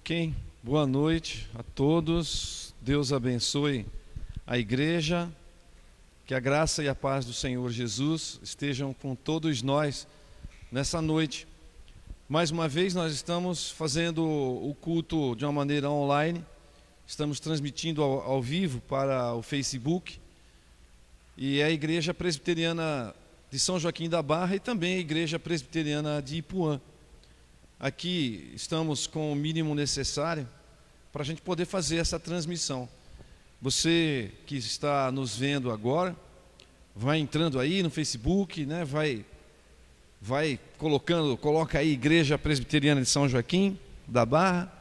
Ok, boa noite a todos. Deus abençoe a igreja. Que a graça e a paz do Senhor Jesus estejam com todos nós nessa noite. Mais uma vez nós estamos fazendo o culto de uma maneira online. Estamos transmitindo ao vivo para o Facebook. E é a Igreja Presbiteriana de São Joaquim da Barra e também a Igreja Presbiteriana de Ipuã. Aqui estamos com o mínimo necessário para a gente poder fazer essa transmissão. Você que está nos vendo agora, vai entrando aí no Facebook, né? Coloca aí Igreja Presbiteriana de São Joaquim da Barra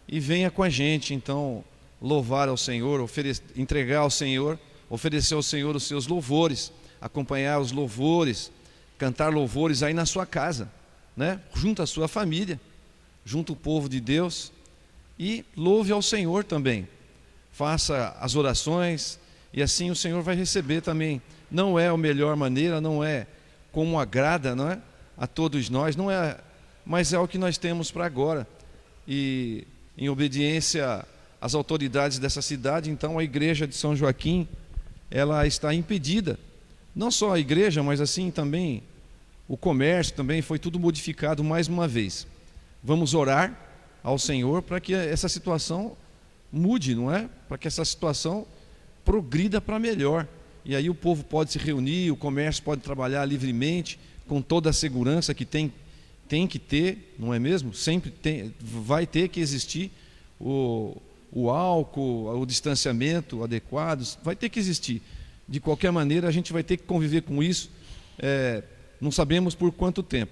e venha com a gente, então, louvar ao Senhor, entregar ao Senhor, oferecer ao Senhor os seus louvores, acompanhar os louvores, cantar louvores aí na sua casa, né? Junto à sua família, junto ao povo de Deus, e louve ao Senhor também. Faça as orações e assim o Senhor vai receber também. Não é a melhor maneira, não é como agrada, não é? A todos nós, não é, mas é o que nós temos para agora. E em obediência às autoridades dessa cidade, então a igreja de São Joaquim, ela está impedida. Não só a igreja, mas assim também o comércio também foi tudo modificado mais uma vez. Vamos orar ao Senhor para que essa situação mude, não é? Para que essa situação progrida para melhor. E aí o povo pode se reunir, o comércio pode trabalhar livremente, com toda a segurança que tem que ter, não é mesmo? Sempre vai ter que existir o álcool, o distanciamento adequado, vai ter que existir. De qualquer maneira, a gente vai ter que conviver com isso, não sabemos por quanto tempo,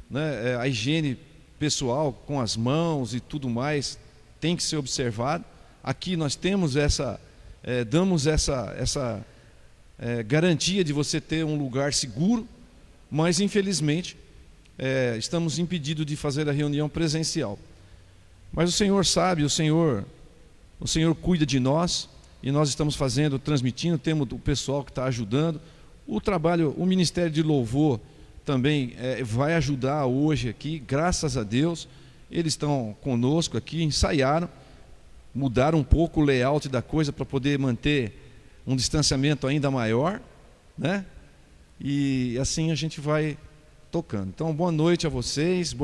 né? A higiene pessoal com as mãos e tudo mais tem que ser observado. Aqui nós temos damos essa garantia de você ter um lugar seguro, mas infelizmente estamos impedidos de fazer a reunião presencial. Mas o Senhor sabe, o Senhor cuida de nós e nós estamos transmitindo, temos o pessoal que está ajudando. O trabalho, o Ministério de Louvor também vai ajudar hoje aqui, graças a Deus. Eles estão conosco aqui, ensaiaram, mudaram um pouco o layout da coisa para poder manter um distanciamento ainda maior, né? E assim a gente vai tocando. Então, boa noite a vocês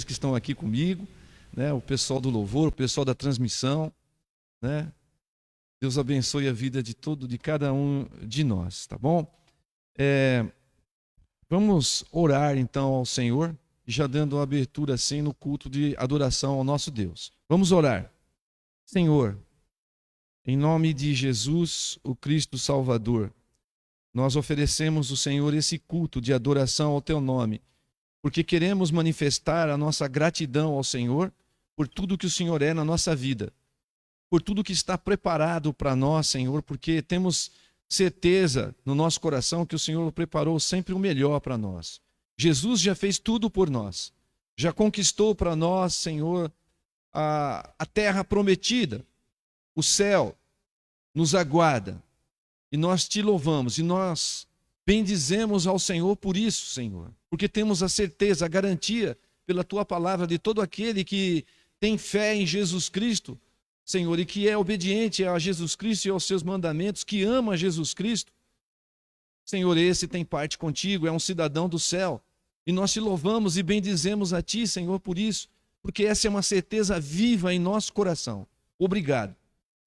que estão aqui comigo, né? O pessoal do louvor, o pessoal da transmissão, né? Deus abençoe a vida de cada um de nós, tá bom? Vamos orar então ao Senhor, já dando abertura assim no culto de adoração ao nosso Deus. Vamos orar. Senhor, em nome de Jesus, o Cristo Salvador, nós oferecemos ao Senhor esse culto de adoração ao Teu nome, porque queremos manifestar a nossa gratidão ao Senhor por tudo que o Senhor é na nossa vida, por tudo que está preparado para nós, Senhor, porque temos certeza no nosso coração que o Senhor preparou sempre o melhor para nós. Jesus já fez tudo por nós, já conquistou para nós, Senhor, a terra prometida, o céu nos aguarda, e nós te louvamos, e nós bendizemos ao Senhor por isso, Senhor, porque temos a certeza, a garantia, pela Tua palavra, de todo aquele que tem fé em Jesus Cristo, Senhor, e que é obediente a Jesus Cristo e aos seus mandamentos, que ama Jesus Cristo, Senhor, esse tem parte contigo, é um cidadão do céu, e nós te louvamos e bendizemos a Ti, Senhor, por isso, porque essa é uma certeza viva em nosso coração. Obrigado.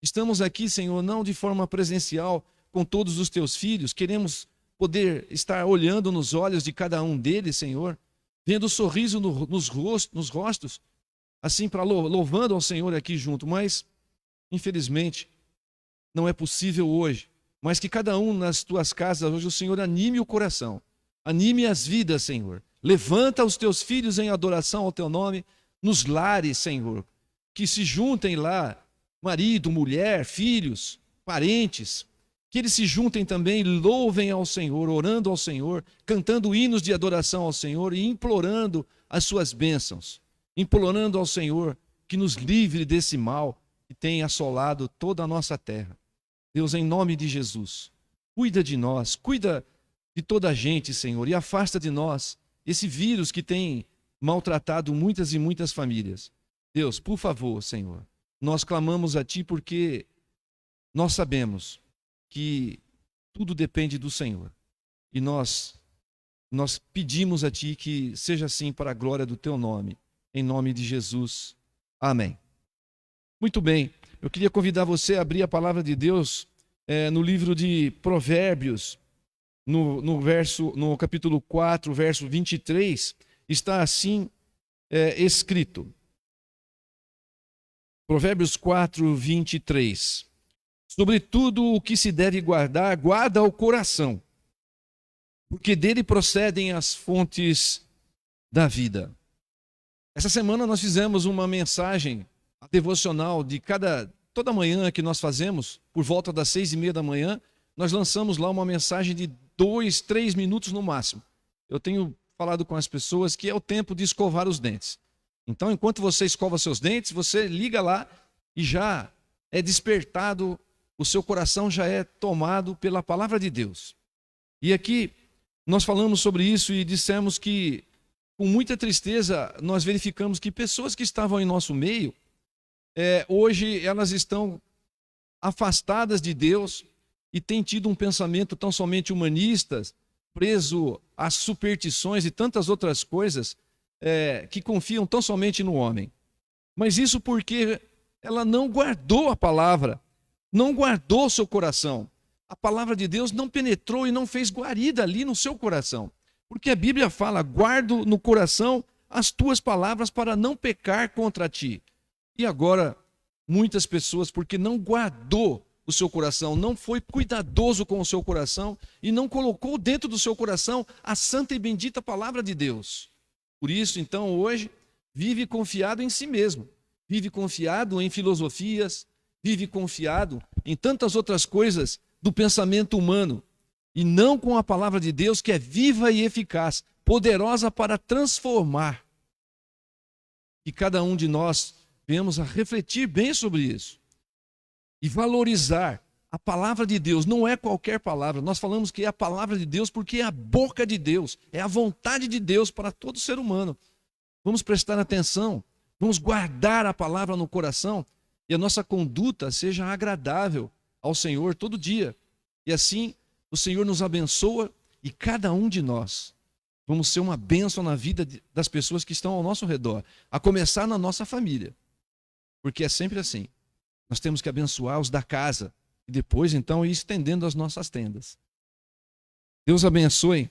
Estamos aqui, Senhor, não de forma presencial com todos os Teus filhos, queremos poder estar olhando nos olhos de cada um deles, Senhor, vendo o sorriso nos rostos, assim, para louvando ao Senhor aqui junto, mas, infelizmente, não é possível hoje, mas que cada um nas Tuas casas, hoje o Senhor anime o coração, anime as vidas, Senhor, levanta os Teus filhos em adoração ao Teu nome, nos lares, Senhor, que se juntem lá, marido, mulher, filhos, parentes, que eles se juntem também, louvem ao Senhor, orando ao Senhor, cantando hinos de adoração ao Senhor e implorando as suas bênçãos, implorando ao Senhor que nos livre desse mal que tem assolado toda a nossa terra. Deus, em nome de Jesus, cuida de nós, cuida de toda a gente, Senhor, e afasta de nós esse vírus que tem maltratado muitas e muitas famílias. Deus, por favor, Senhor, nós clamamos a Ti porque nós sabemos que tudo depende do Senhor. E nós pedimos a Ti que seja assim para a glória do Teu nome. Em nome de Jesus. Amém. Muito bem, eu queria convidar você a abrir a palavra de Deus no livro de Provérbios, no capítulo 4, verso 23, está assim escrito. Provérbios 4, 23. Sobre tudo o que se deve guardar, guarda o coração, porque dele procedem as fontes da vida. Essa semana nós fizemos uma mensagem devocional toda manhã que nós fazemos, por volta das 6:30 da manhã, nós lançamos lá uma mensagem de 2, 3 minutos no máximo. Eu tenho falado com as pessoas que é o tempo de escovar os dentes. Então, enquanto você escova seus dentes, você liga lá e já é despertado, o seu coração já é tomado pela palavra de Deus. E aqui nós falamos sobre isso e dissemos que, com muita tristeza, nós verificamos que pessoas que estavam em nosso meio, hoje elas estão afastadas de Deus e têm tido um pensamento tão somente humanista, preso às superstições e tantas outras coisas, que confiam tão somente no homem. Mas isso porque ela não guardou a palavra, não guardou seu coração. A palavra de Deus não penetrou e não fez guarida ali no seu coração. Porque a Bíblia fala, guardo no coração as tuas palavras para não pecar contra ti. E agora, muitas pessoas, porque não guardou o seu coração, não foi cuidadoso com o seu coração e não colocou dentro do seu coração a santa e bendita palavra de Deus. Por isso, então, hoje, vive confiado em si mesmo, vive confiado em filosofias, vive confiado em tantas outras coisas do pensamento humano, e não com a palavra de Deus, que é viva e eficaz, poderosa para transformar. E cada um de nós venhamos a refletir bem sobre isso e valorizar a palavra de Deus. Não é qualquer palavra, nós falamos que é a palavra de Deus porque é a boca de Deus, é a vontade de Deus para todo ser humano. Vamos prestar atenção, vamos guardar a palavra no coração e a nossa conduta seja agradável ao Senhor todo dia. E assim o Senhor nos abençoa e cada um de nós vamos ser uma bênção na vida das pessoas que estão ao nosso redor, a começar na nossa família. Porque é sempre assim. Nós temos que abençoar os da casa e depois então ir estendendo as nossas tendas. Deus abençoe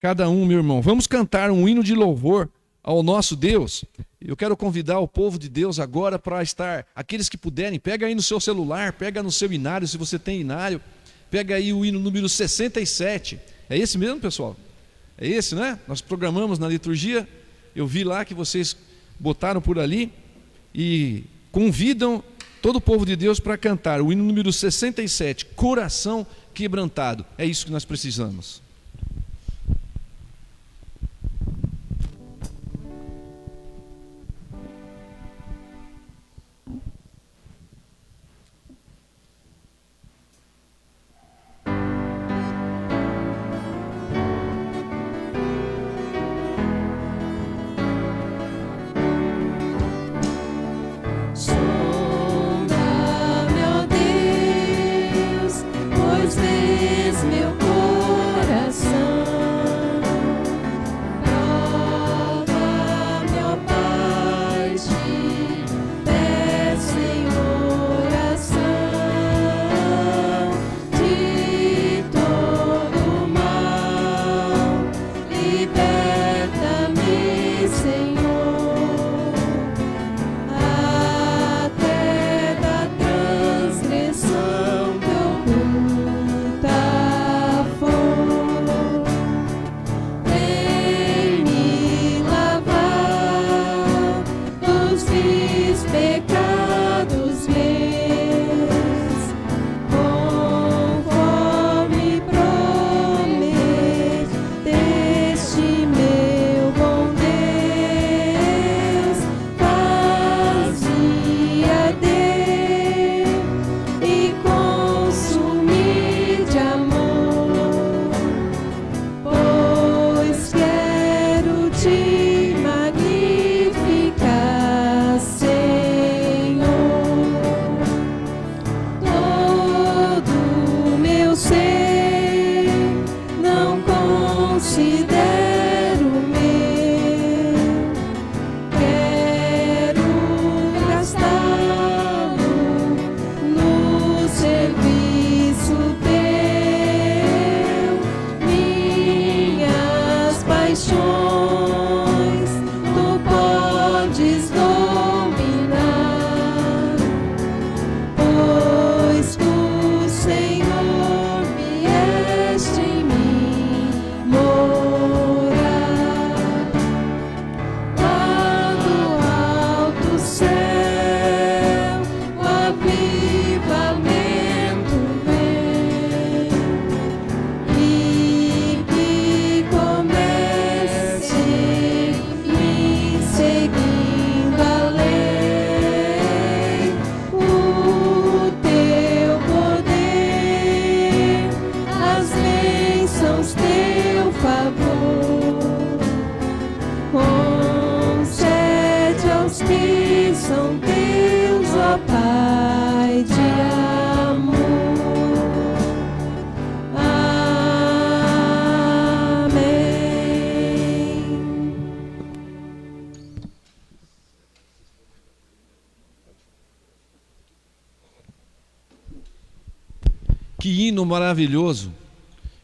cada um, meu irmão. Vamos cantar um hino de louvor ao nosso Deus. Eu quero convidar o povo de Deus agora para estar, aqueles que puderem, pega aí no seu celular, pega no seu inário, se você tem inário, pega aí o hino número 67. É esse mesmo, pessoal? É esse, né? Nós programamos na liturgia, eu vi lá que vocês botaram por ali e convidam todo o povo de Deus para cantar o hino número 67, Coração Quebrantado. É isso que nós precisamos. Sonda-me, ó Deus, pois vês meu coração. os que são teus, ó Pai de amor. Amém. Que hino maravilhoso,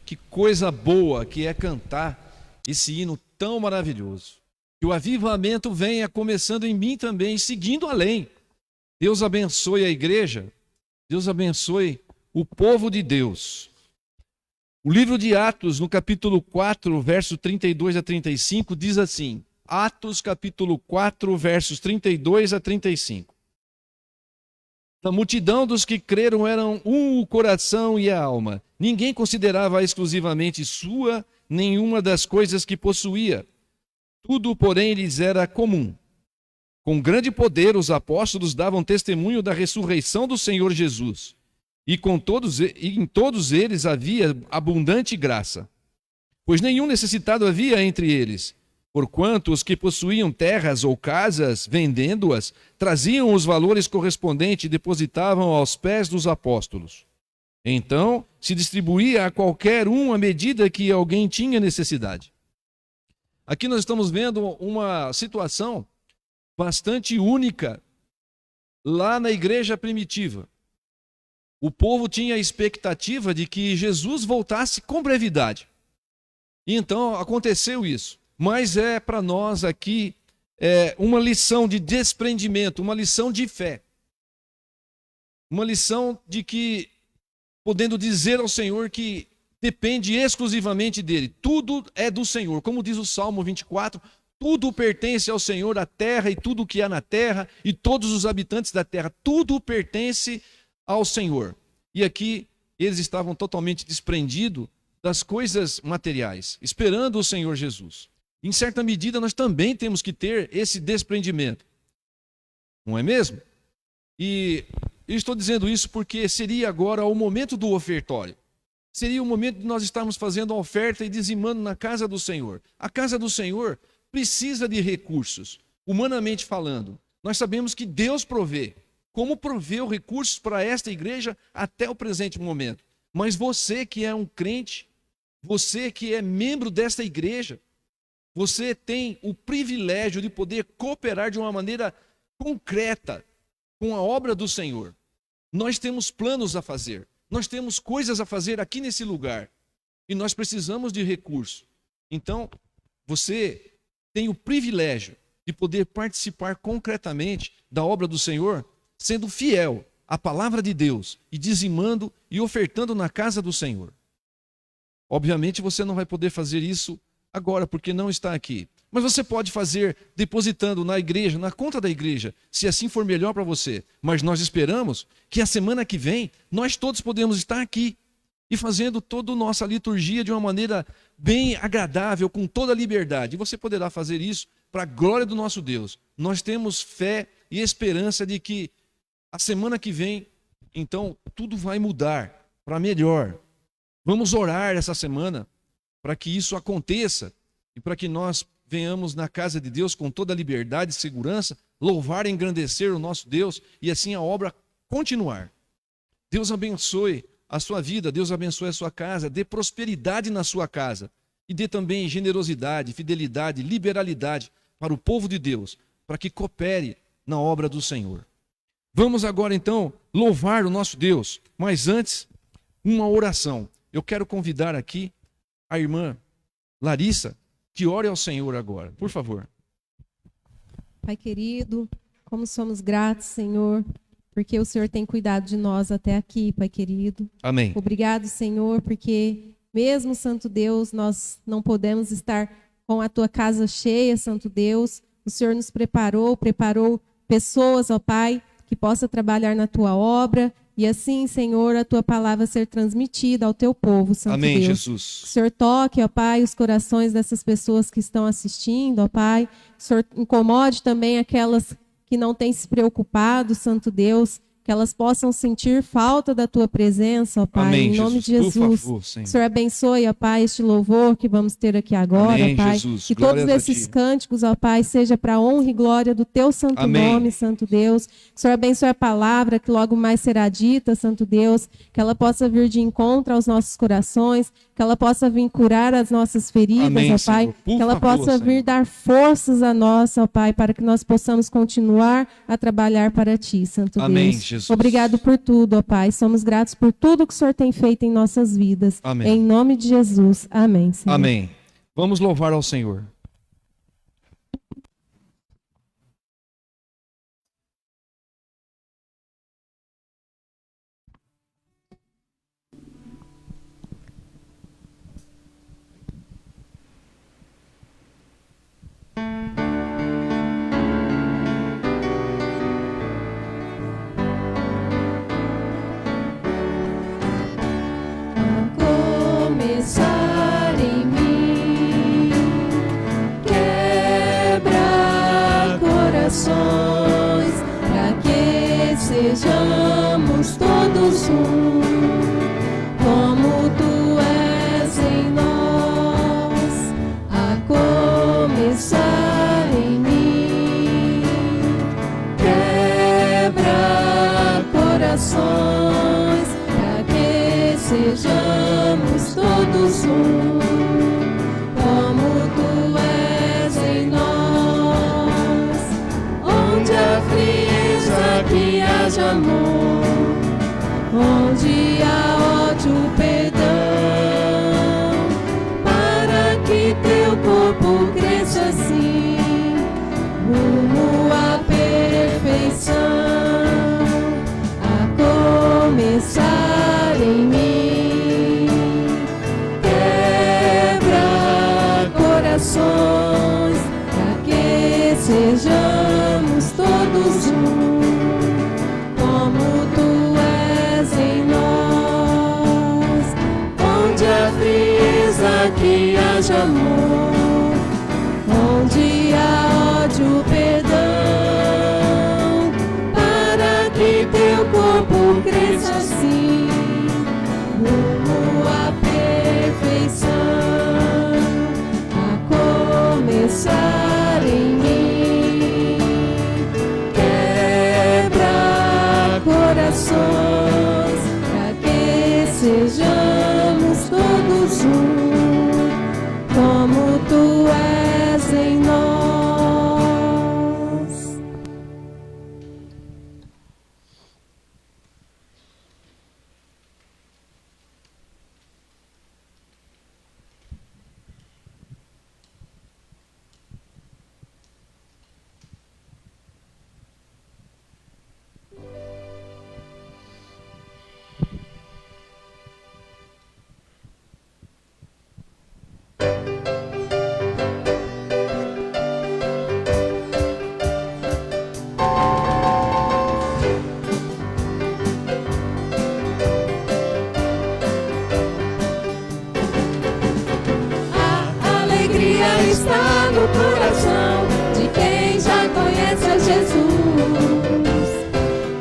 que coisa boa que é cantar esse hino tão maravilhoso. Que o avivamento venha começando em mim também, seguindo além. Deus abençoe a igreja, Deus abençoe o povo de Deus. O livro de Atos, no capítulo 4, verso 32 a 35, diz assim, Atos capítulo 4, versos 32 a 35. A multidão dos que creram eram um o coração e a alma. Ninguém considerava exclusivamente sua nenhuma das coisas que possuía. Tudo, porém, lhes era comum. Com grande poder, os apóstolos davam testemunho da ressurreição do Senhor Jesus. E em todos eles havia abundante graça. Pois nenhum necessitado havia entre eles. Porquanto os que possuíam terras ou casas, vendendo-as, traziam os valores correspondentes e depositavam aos pés dos apóstolos. Então se distribuía a qualquer um à medida que alguém tinha necessidade. Aqui nós estamos vendo uma situação bastante única lá na igreja primitiva. O povo tinha a expectativa de que Jesus voltasse com brevidade. E então aconteceu isso. Mas é para nós aqui uma lição de desprendimento, uma lição de fé. Uma lição de que, podendo dizer ao Senhor que depende exclusivamente dele. Tudo é do Senhor. Como diz o Salmo 24, tudo pertence ao Senhor, a terra e tudo o que há na terra, e todos os habitantes da terra. Tudo pertence ao Senhor. E aqui eles estavam totalmente desprendidos das coisas materiais, esperando o Senhor Jesus. Em certa medida, nós também temos que ter esse desprendimento. Não é mesmo? E eu estou dizendo isso porque seria agora o momento do ofertório. Seria o momento de nós estarmos fazendo a oferta e dizimando na casa do Senhor. A casa do Senhor precisa de recursos, humanamente falando. Nós sabemos que Deus provê. Como proveu recursos para esta igreja até o presente momento. Mas você que é um crente, você que é membro desta igreja, você tem o privilégio de poder cooperar de uma maneira concreta com a obra do Senhor. Nós temos planos a fazer, nós temos coisas a fazer aqui nesse lugar e nós precisamos de recursos. Então, você tem o privilégio de poder participar concretamente da obra do Senhor, sendo fiel à palavra de Deus e dizimando e ofertando na casa do Senhor. Obviamente você não vai poder fazer isso agora, porque não está aqui. Mas você pode fazer depositando na igreja, na conta da igreja, se assim for melhor para você. Mas nós esperamos que a semana que vem, nós todos podemos estar aqui e fazendo toda a nossa liturgia de uma maneira bem agradável, com toda a liberdade. E você poderá fazer isso para a glória do nosso Deus. Nós temos fé e esperança de que a semana que vem, então, tudo vai mudar para melhor. Vamos orar essa semana para que isso aconteça e para que nós venhamos na casa de Deus com toda a liberdade e segurança, louvar e engrandecer o nosso Deus e assim a obra continuar. Deus abençoe a sua vida, Deus abençoe a sua casa, dê prosperidade na sua casa e dê também generosidade, fidelidade, liberalidade para o povo de Deus, para que coopere na obra do Senhor. Vamos agora então louvar o nosso Deus, mas antes, uma oração. Eu quero convidar aqui a irmã Larissa, que ore ao Senhor agora, por favor. Pai querido, como somos gratos, Senhor, porque o Senhor tem cuidado de nós até aqui, Pai querido. Amém. Obrigado, Senhor, porque mesmo, Santo Deus, nós não podemos estar com a Tua casa cheia, Santo Deus. O Senhor nos preparou pessoas, ó Pai, que possa trabalhar na Tua obra. E assim, Senhor, a Tua palavra ser transmitida ao Teu povo, Santo Amém, Deus. Jesus. O Senhor toque, ó Pai, os corações dessas pessoas que estão assistindo, ó Pai. O Senhor incomode também aquelas que não têm se preocupado, Santo Deus, que elas possam sentir falta da tua presença, ó Pai, Amém, em nome de Jesus. Por Jesus. favor, Senhor. Que o Senhor abençoe, ó Pai, este louvor que vamos ter aqui agora, Amém, ó Pai. Jesus. Que Glórias todos a esses Ti. cânticos, ó Pai, seja para a honra e glória do teu santo Amém. nome, Santo Deus. Que o Senhor abençoe a palavra que logo mais será dita, Santo Deus, que ela possa vir de encontro aos nossos corações, que ela possa vir curar as nossas feridas, Amém, ó Pai, Senhor. Por que ela favor, possa vir Senhor. dar forças a nós, ó Pai, para que nós possamos continuar a trabalhar para Ti, Santo Amém, Deus. Jesus. Obrigado por tudo, ó Pai. Somos gratos por tudo que o Senhor tem feito em nossas vidas. Amém. Em nome de Jesus. Amém, Senhor. Amém. Vamos louvar ao Senhor. Começar em mim, quebra corações, para que sejamos todos um, como tu és em nós, a começar em mim, quebra corações, para que sejamos todos um, como tu és em nós, onde a frieza que haja amor, onde há ódio, perdão, para que teu corpo cresça assim, rumo à perfeição, a começar em mim, quebra corações, para que sejamos todos um, como tu és em nós, onde a frieza que haja amor, onde há ódio, perdão, para que teu corpo cresça assim, rumo à perfeição, a começar em mim, quebra corações, para que sejamos todos um, como tu és em nós. A alegria está no coração de quem já conhece a Jesus.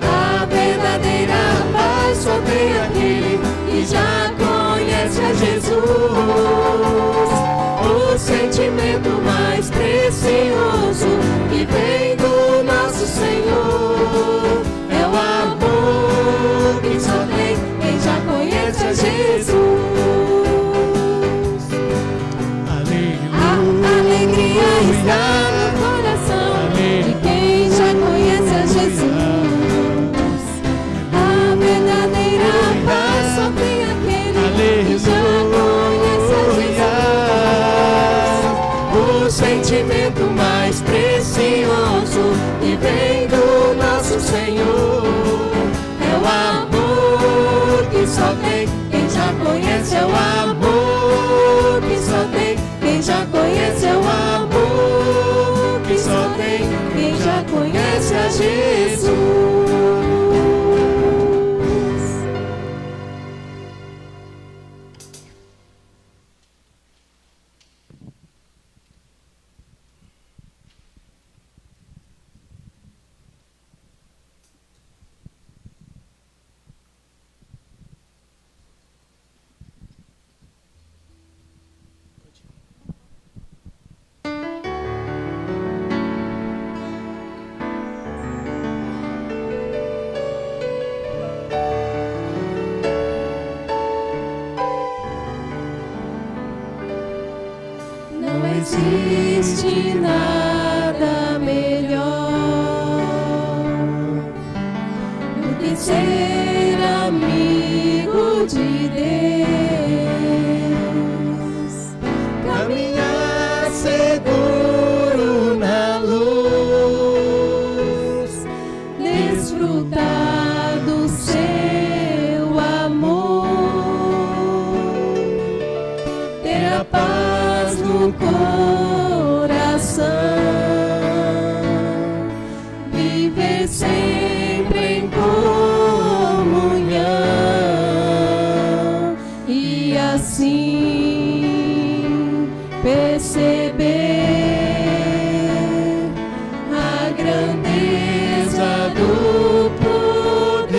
A verdadeira paz só tem aquele que já conhece a Jesus. O sentimento mais precioso que vem do nosso Senhor é o amor que só tem quem já conhece a Jesus. A alegria está no coração de quem já conhece a Jesus. A verdadeira paz só tem aquele que já conhece a Jesus. O sentimento mais precioso que vem do nosso Senhor é o amor que só tem quem já conhece, é o amor que só tem quem já conhece, é o amor que só tem quem já conhece a Jesus. desfrutar do seu amor, ter a paz no coração, viver sempre em comunhão e assim perceber a grandeza do poder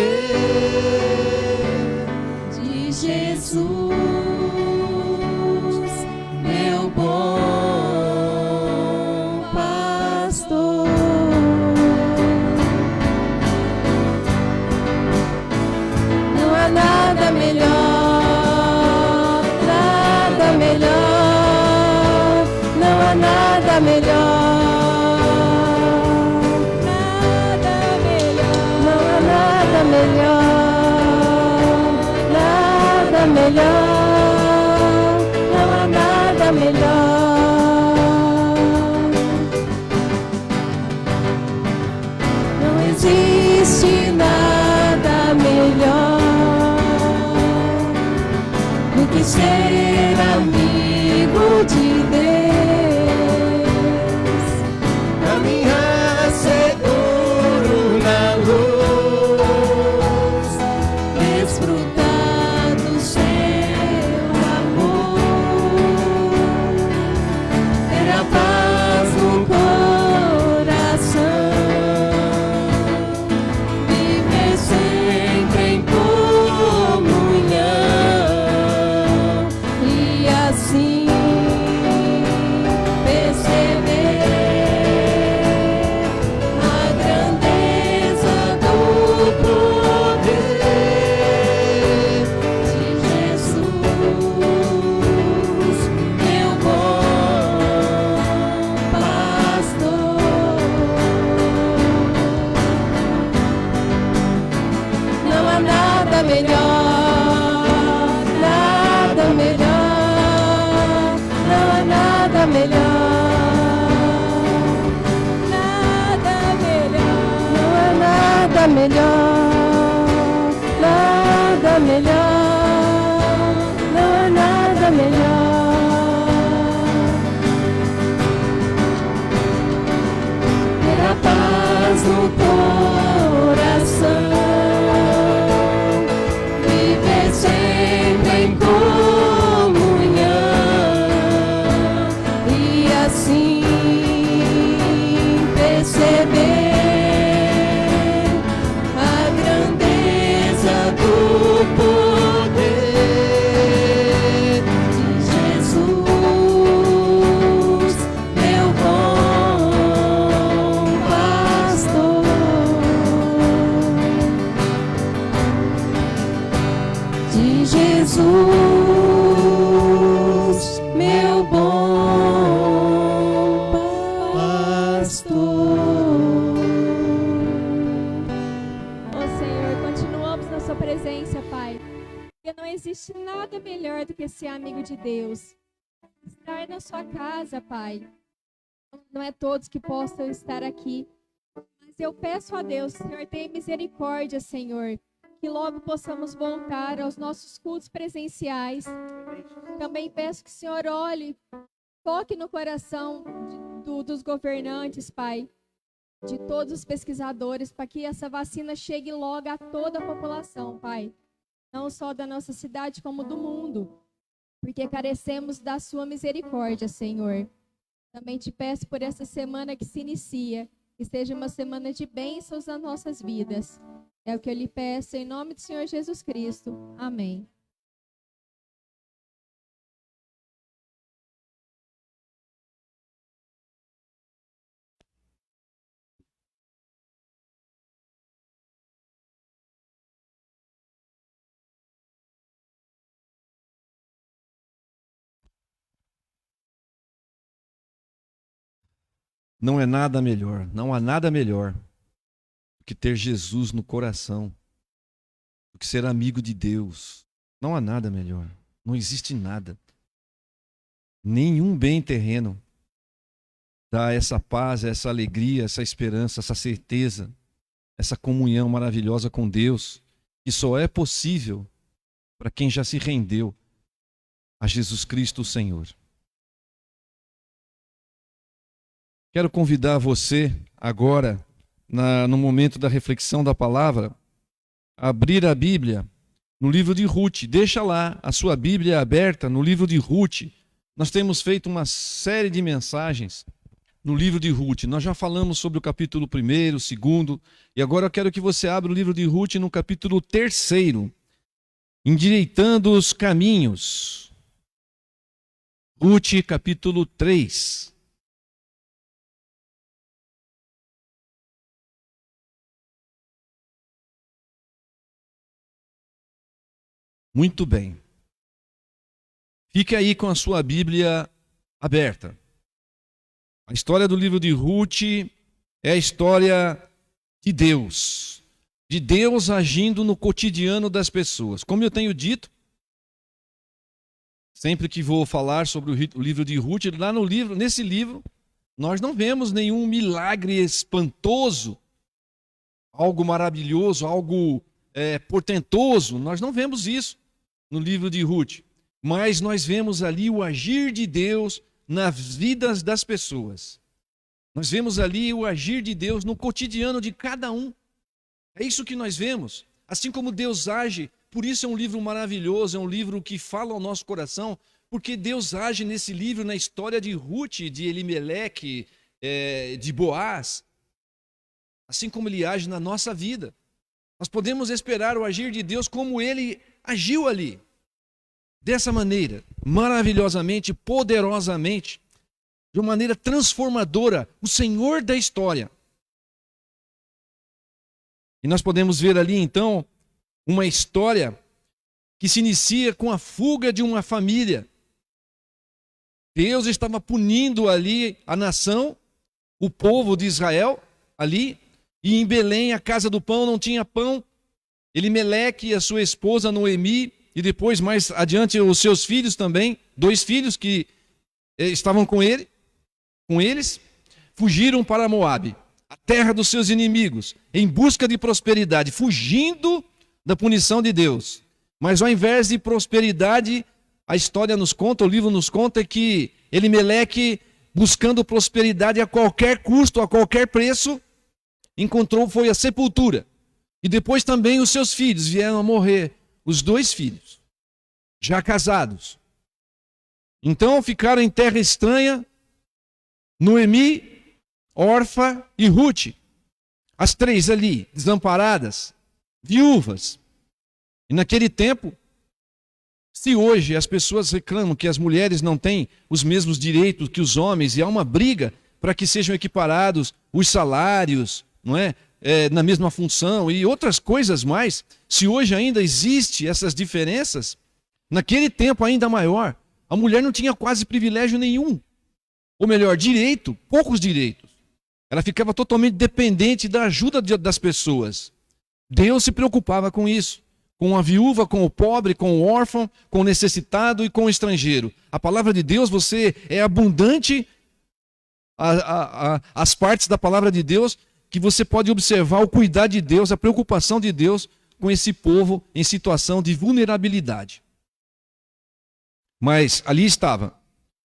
de Jesus, meu bom pastor. Não há nada melhor, nada melhor, não há nada melhor. Nada melhor, não há nada melhor. Não existe nada melhor do que ser amigo de Deus, caminhar seguro na luz, desfrutar do seu amor, ter a paz no coração, viver sempre em comunhão e assim perceber a grandeza do poder de Jesus, meu bom pastor. Não há nada melhor, nada melhor, não há nada melhor, nada melhor, não há nada melhor, nada melhor, não há nada melhor. Ter a paz no coração, viver sempre em comunhão e assim perceber a grandeza do poder de Jesus, meu bom pastor. De Jesus, meu bom pastor. Ó Senhor, continuamos na sua presença, Pai. Porque não existe nada melhor do que ser amigo de Deus. Estar na sua casa, Pai. Não é todos que possam estar aqui. Mas eu peço a Deus, Senhor, tenha misericórdia, Senhor. Que logo possamos voltar aos nossos cultos presenciais. Também peço que o Senhor olhe, toque no coração dos governantes, Pai. De todos os pesquisadores, para que essa vacina chegue logo a toda a população, Pai. Não só da nossa cidade, como do mundo. Porque carecemos da sua misericórdia, Senhor. Também te peço por essa semana que se inicia, que seja uma semana de bênçãos nas nossas vidas. É o que eu lhe peço em nome do Senhor Jesus Cristo. Amém. Não é nada melhor, não há nada melhor do que ter Jesus no coração, do que ser amigo de Deus. Não há nada melhor, não existe nada. Nenhum bem terreno dá essa paz, essa alegria, essa esperança, essa certeza essa comunhão maravilhosa com Deus, que só é possível para quem já se rendeu a Jesus Cristo, o Senhor. Quero convidar você agora, no momento da reflexão da palavra, a abrir a Bíblia no livro de Ruth. Deixa lá a sua Bíblia aberta no livro de Ruth. Nós temos feito uma série de mensagens no livro de Ruth. Nós já falamos sobre o capítulo 1º, 2º, e agora eu quero que você abra o livro de Ruth no capítulo 3º, endireitando os caminhos. Ruth, capítulo 3. Muito bem. Fique aí com a sua Bíblia aberta. A história do livro de Ruth é a história de Deus agindo no cotidiano das pessoas. Como eu tenho dito, sempre que vou falar sobre o livro de Ruth, nesse livro, nós não vemos nenhum milagre espantoso, algo maravilhoso, algo portentoso. Nós não vemos isso no livro de Ruth, mas nós vemos ali o agir de Deus nas vidas das pessoas. Nós vemos ali o agir de Deus no cotidiano de cada um. É isso que nós vemos. Assim como Deus age, por isso é um livro maravilhoso, é um livro que fala ao nosso coração, porque Deus age nesse livro na história de Ruth, de Elimeleque, de Boaz, assim como ele age na nossa vida. Nós podemos esperar o agir de Deus como ele agiu ali. Dessa maneira, maravilhosamente, poderosamente, de uma maneira transformadora, o Senhor da história. E nós podemos ver ali, então, uma história que se inicia com a fuga de uma família. Deus estava punindo ali a nação, o povo de Israel, ali, e em Belém, a casa do pão, não tinha pão. Elimeleque e a sua esposa Noemi, e depois mais adiante os seus filhos também, 2 filhos que estavam com eles, fugiram para Moabe, a terra dos seus inimigos, em busca de prosperidade, fugindo da punição de Deus. Mas ao invés de prosperidade, a história nos conta, o livro nos conta que Elimeleque, buscando prosperidade a qualquer custo, a qualquer preço, foi a sepultura. E depois também os seus filhos vieram a morrer, os 2 filhos, já casados. Então ficaram em terra estranha, Noemi, Orfa e Ruth, as 3 ali, desamparadas, viúvas. E naquele tempo, se hoje as pessoas reclamam que as mulheres não têm os mesmos direitos que os homens, e há uma briga para que sejam equiparados os salários, não é? Na mesma função e outras coisas mais, se hoje ainda existe essas diferenças, naquele tempo ainda maior, a mulher não tinha quase privilégio nenhum. Ou melhor, poucos direitos. Ela ficava totalmente dependente da ajuda das pessoas. Deus se preocupava com isso, com a viúva, com o pobre, com o órfão, com o necessitado e com o estrangeiro. A palavra de Deus, você é abundante, as partes da palavra de Deus, que você pode observar o cuidado de Deus, a preocupação de Deus com esse povo em situação de vulnerabilidade. Mas ali estava,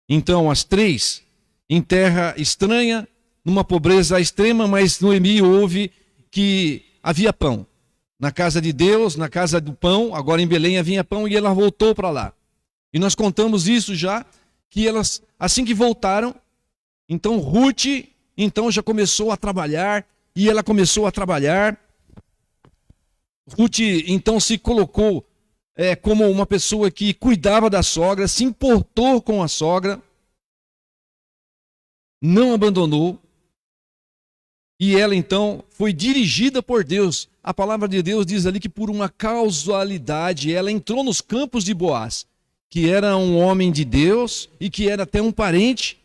então, as 3 em terra estranha, numa pobreza extrema, mas Noemi ouve que havia pão. Na casa de Deus, na casa do pão, agora em Belém havia pão e ela voltou para lá. E nós contamos isso já, que elas, assim que voltaram, então Ruth, já começou a trabalhar, e ela começou a trabalhar. Ruth, então, se colocou como uma pessoa que cuidava da sogra, se importou com a sogra, não abandonou, e ela, então, foi dirigida por Deus. A palavra de Deus diz ali que por uma causalidade, ela entrou nos campos de Boaz, que era um homem de Deus e que era até um parente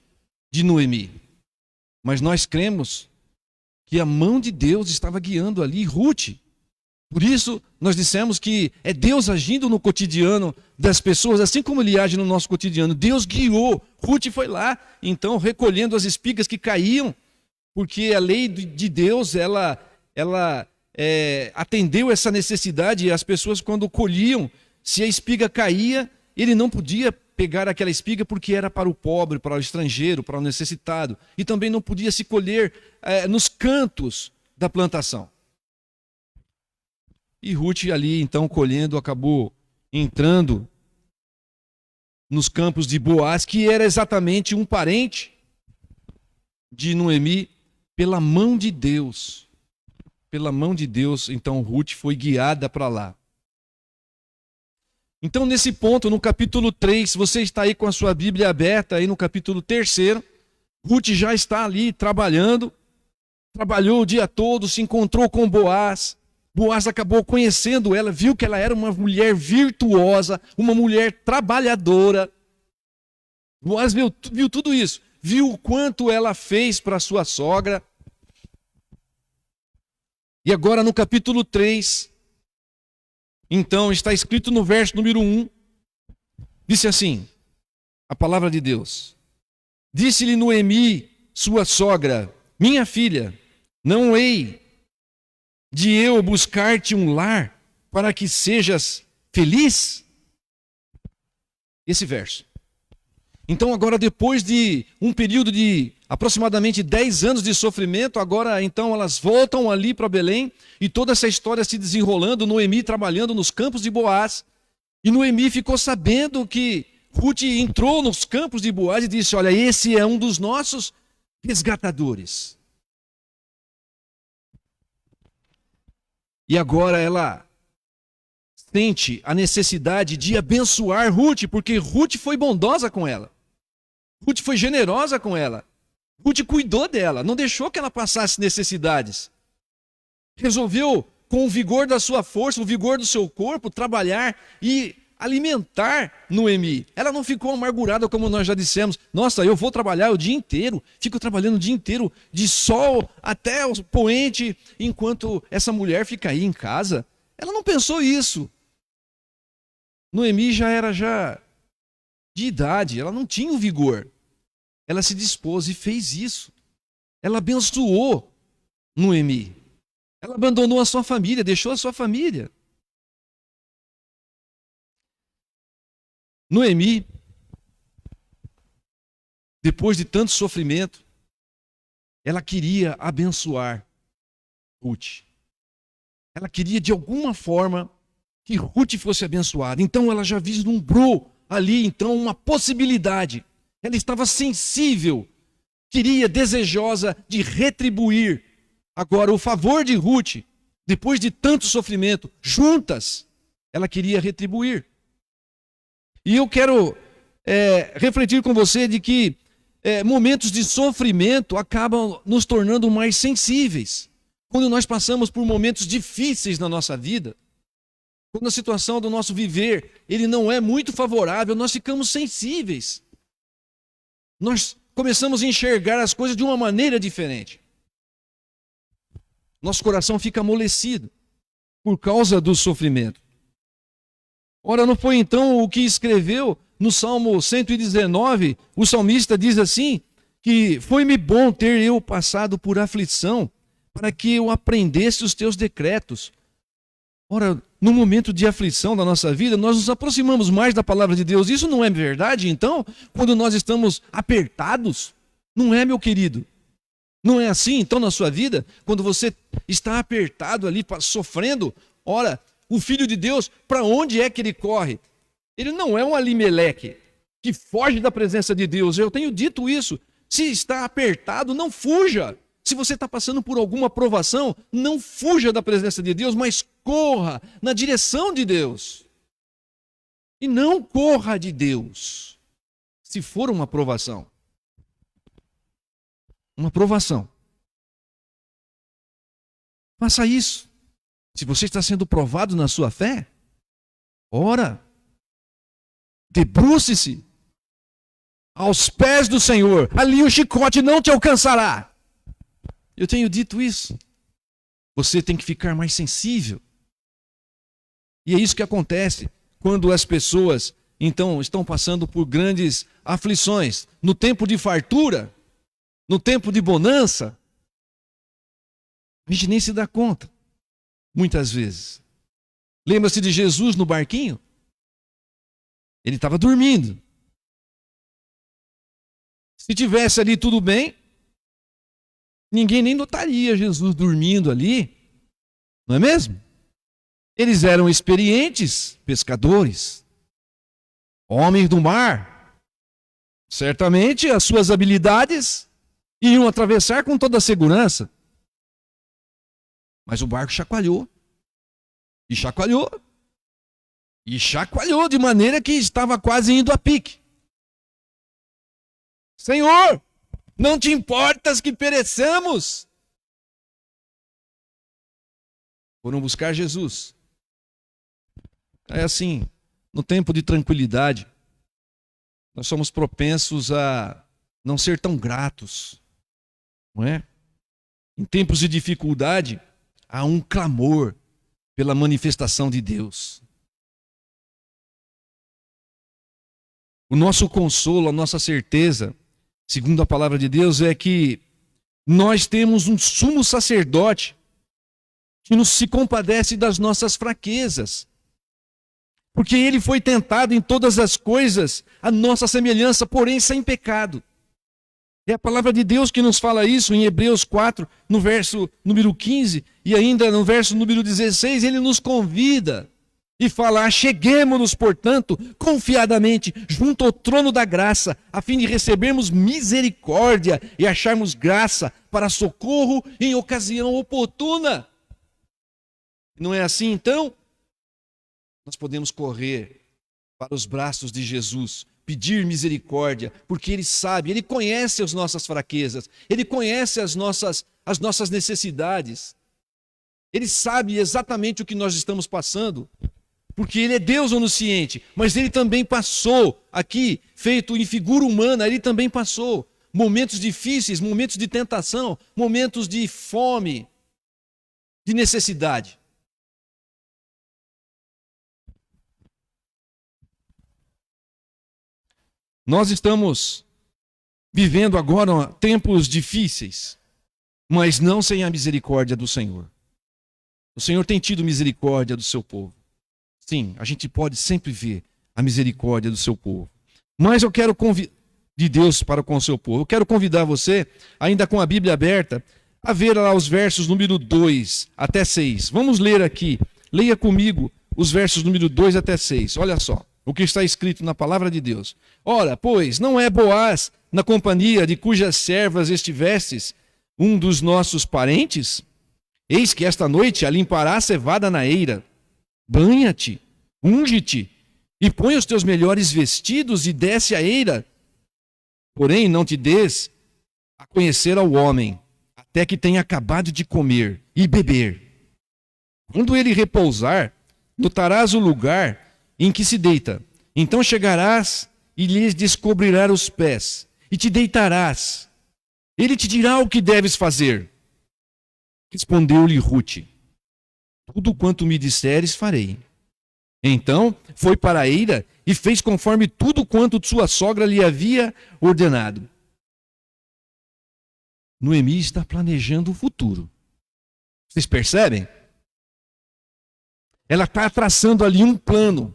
de Noemi. Mas nós cremos que a mão de Deus estava guiando ali Ruth. Por isso, nós dissemos que é Deus agindo no cotidiano das pessoas, assim como Ele age no nosso cotidiano. Deus guiou. Ruth foi lá, então, recolhendo as espigas que caíam, porque a lei de Deus, ela atendeu essa necessidade. As pessoas, quando colhiam, se a espiga caía, ele não podia pegar aquela espiga porque era para o pobre, para o estrangeiro, para o necessitado. E também não podia se colher nos cantos da plantação. E Ruth ali, então, colhendo, acabou entrando nos campos de Boaz, que era exatamente um parente de Noemi, pela mão de Deus. Pela mão de Deus, então Ruth foi guiada para lá. Então, nesse ponto, no capítulo 3, você está aí com a sua Bíblia aberta, aí no capítulo 3, Ruth já está ali trabalhando, trabalhou o dia todo, se encontrou com Boaz. Boaz acabou conhecendo ela, viu que ela era uma mulher virtuosa, uma mulher trabalhadora. Boaz viu tudo isso, viu o quanto ela fez para sua sogra. E agora no capítulo 3, então está escrito no verso número 1, disse assim, a palavra de Deus: disse-lhe Noemi, sua sogra, minha filha, não hei de eu buscar-te um lar para que sejas feliz? Esse verso. Então agora, depois de um período de aproximadamente 10 anos de sofrimento, agora então elas voltam ali para Belém, e toda essa história se desenrolando, Noemi trabalhando nos campos de Boaz, e Noemi ficou sabendo que Ruth entrou nos campos de Boaz e disse: olha, esse é um dos nossos resgatadores. E agora ela sente a necessidade de abençoar Ruth, porque Ruth foi bondosa com ela. Ruth foi generosa com ela. Ruth cuidou dela, não deixou que ela passasse necessidades. Resolveu, com o vigor da sua força, o vigor do seu corpo, trabalhar e alimentar Noemi. Ela não ficou amargurada, como nós já dissemos. Nossa, eu vou trabalhar o dia inteiro, fico trabalhando o dia inteiro, de sol até o poente, enquanto essa mulher fica aí em casa. Ela não pensou isso. Noemi já era de idade, ela não tinha o vigor. Ela se dispôs e fez isso. Ela abençoou Noemi. Ela abandonou a sua família, deixou a sua família. Noemi, depois de tanto sofrimento, ela queria abençoar Ruth. Ela queria de alguma forma que Ruth fosse abençoada. Então ela já vislumbrou ali então uma possibilidade. Ela estava sensível, queria, desejosa de retribuir agora o favor de Ruth, depois de tanto sofrimento, juntas, ela queria retribuir. E eu quero refletir com você de que momentos de sofrimento acabam nos tornando mais sensíveis. Quando nós passamos por momentos difíceis na nossa vida, quando a situação do nosso viver ele não é muito favorável, nós ficamos sensíveis. Nós começamos a enxergar as coisas de uma maneira diferente. Nosso coração fica amolecido por causa do sofrimento. Ora, não foi então o que escreveu no Salmo 119, o salmista diz assim, que foi-me bom ter eu passado por aflição, para que eu aprendesse os teus decretos. Ora, no momento de aflição da nossa vida, nós nos aproximamos mais da palavra de Deus. Isso não é verdade, então? Quando nós estamos apertados? Não é, meu querido? Não é assim, então, na sua vida? Quando você está apertado ali, sofrendo, ora, o Filho de Deus, para onde é que ele corre? Ele não é um Alimeleque que foge da presença de Deus. Eu tenho dito isso. Se está apertado, não fuja. Se você está passando por alguma provação, não fuja da presença de Deus, mas corra na direção de Deus. E não corra de Deus, se for uma provação. Uma provação. Faça isso. Se você está sendo provado na sua fé, ora, debruce-se aos pés do Senhor. Ali o chicote não te alcançará. Eu tenho dito isso. Você tem que ficar mais sensível. E é isso que acontece quando as pessoas, então, estão passando por grandes aflições. No tempo de fartura, no tempo de bonança, a gente nem se dá conta. muitas vezes. Lembra-se de Jesus no barquinho? Ele estava dormindo. Se tivesse ali tudo bem, ninguém nem notaria Jesus dormindo ali, não é mesmo? Eles eram experientes pescadores, homens do mar. Certamente as suas habilidades iam atravessar com toda a segurança. Mas o barco chacoalhou. E chacoalhou. E chacoalhou de maneira que estava quase indo a pique. Senhor, não te importas que pereçamos? Foram buscar Jesus. É assim, no tempo de tranquilidade, nós somos propensos a não ser tão gratos, não é? Em tempos de dificuldade, há um clamor pela manifestação de Deus. O nosso consolo, a nossa certeza, segundo a palavra de Deus, é que nós temos um sumo sacerdote que nos se compadece das nossas fraquezas. Porque ele foi tentado em todas as coisas, a nossa semelhança, porém sem pecado. É a palavra de Deus que nos fala isso em Hebreus 4, no verso número 15, e ainda no verso número 16, ele nos convida e fala: cheguemo-nos, portanto, confiadamente junto ao trono da graça, a fim de recebermos misericórdia e acharmos graça para socorro em ocasião oportuna. Não é assim, então? Nós podemos correr para os braços de Jesus, pedir misericórdia, porque Ele sabe, Ele conhece as nossas fraquezas, Ele conhece as nossas necessidades, Ele sabe exatamente o que nós estamos passando, porque Ele é Deus onisciente, mas Ele também passou aqui, feito em figura humana, Ele também passou momentos difíceis, momentos de tentação, momentos de fome, de necessidade. Nós estamos vivendo agora tempos difíceis, mas não sem a misericórdia do Senhor. O Senhor tem tido misericórdia do seu povo. Sim, a gente pode sempre ver a misericórdia do seu povo. Mas eu quero de Deus para com o seu povo. Eu quero convidar você, ainda com a Bíblia aberta, a ver lá os versos número 2 até 6. Vamos ler aqui. Leia comigo os versos número 2 até 6. Olha só o que está escrito na palavra de Deus. Ora, pois, não é Boaz na companhia de cujas servas estivestes um dos nossos parentes? Eis que esta noite a limpará a cevada na eira. Banha-te, unge-te e põe os teus melhores vestidos e desce a eira. Porém, não te des a conhecer ao homem, até que tenha acabado de comer e beber. Quando ele repousar, notarás o lugar em que se deita. Então chegarás e lhes descobrirás os pés, e te deitarás. Ele te dirá o que deves fazer. Respondeu-lhe Rute: tudo quanto me disseres farei. Então foi para a eira e fez conforme tudo quanto sua sogra lhe havia ordenado. Noemi está planejando o futuro. Vocês percebem? Ela está traçando ali um plano.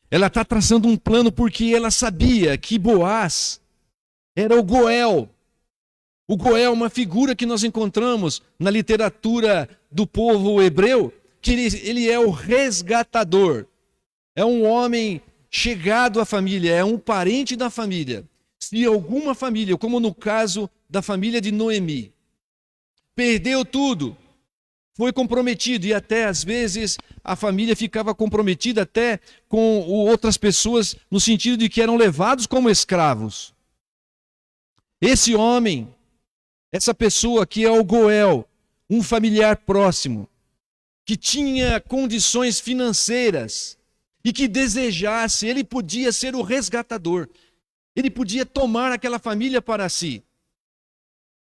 Ela está traçando um plano porque ela sabia que Boaz era o Goel. O Goel é uma figura que nós encontramos na literatura do povo hebreu, que ele é o resgatador. É um homem chegado à família, é um parente da família. Se alguma família, como no caso da família de Noemi, perdeu tudo, foi comprometido, e até às vezes a família ficava comprometida até com outras pessoas, no sentido de que eram levados como escravos. Esse homem, essa pessoa que é o Goel, um familiar próximo, que tinha condições financeiras e que desejasse, ele podia ser o resgatador. Ele podia tomar aquela família para si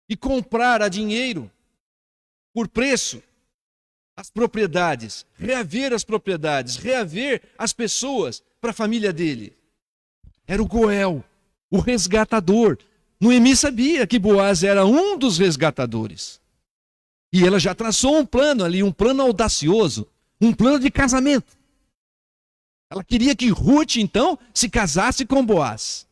e comprar a dinheiro, por preço, as propriedades, reaver as propriedades, reaver as pessoas para a família dele. Era o Goel, o resgatador. Noemi sabia que Boaz era um dos resgatadores. E ela já traçou um plano ali, um plano audacioso, um plano de casamento. Ela queria que Ruth, então, se casasse com Boaz.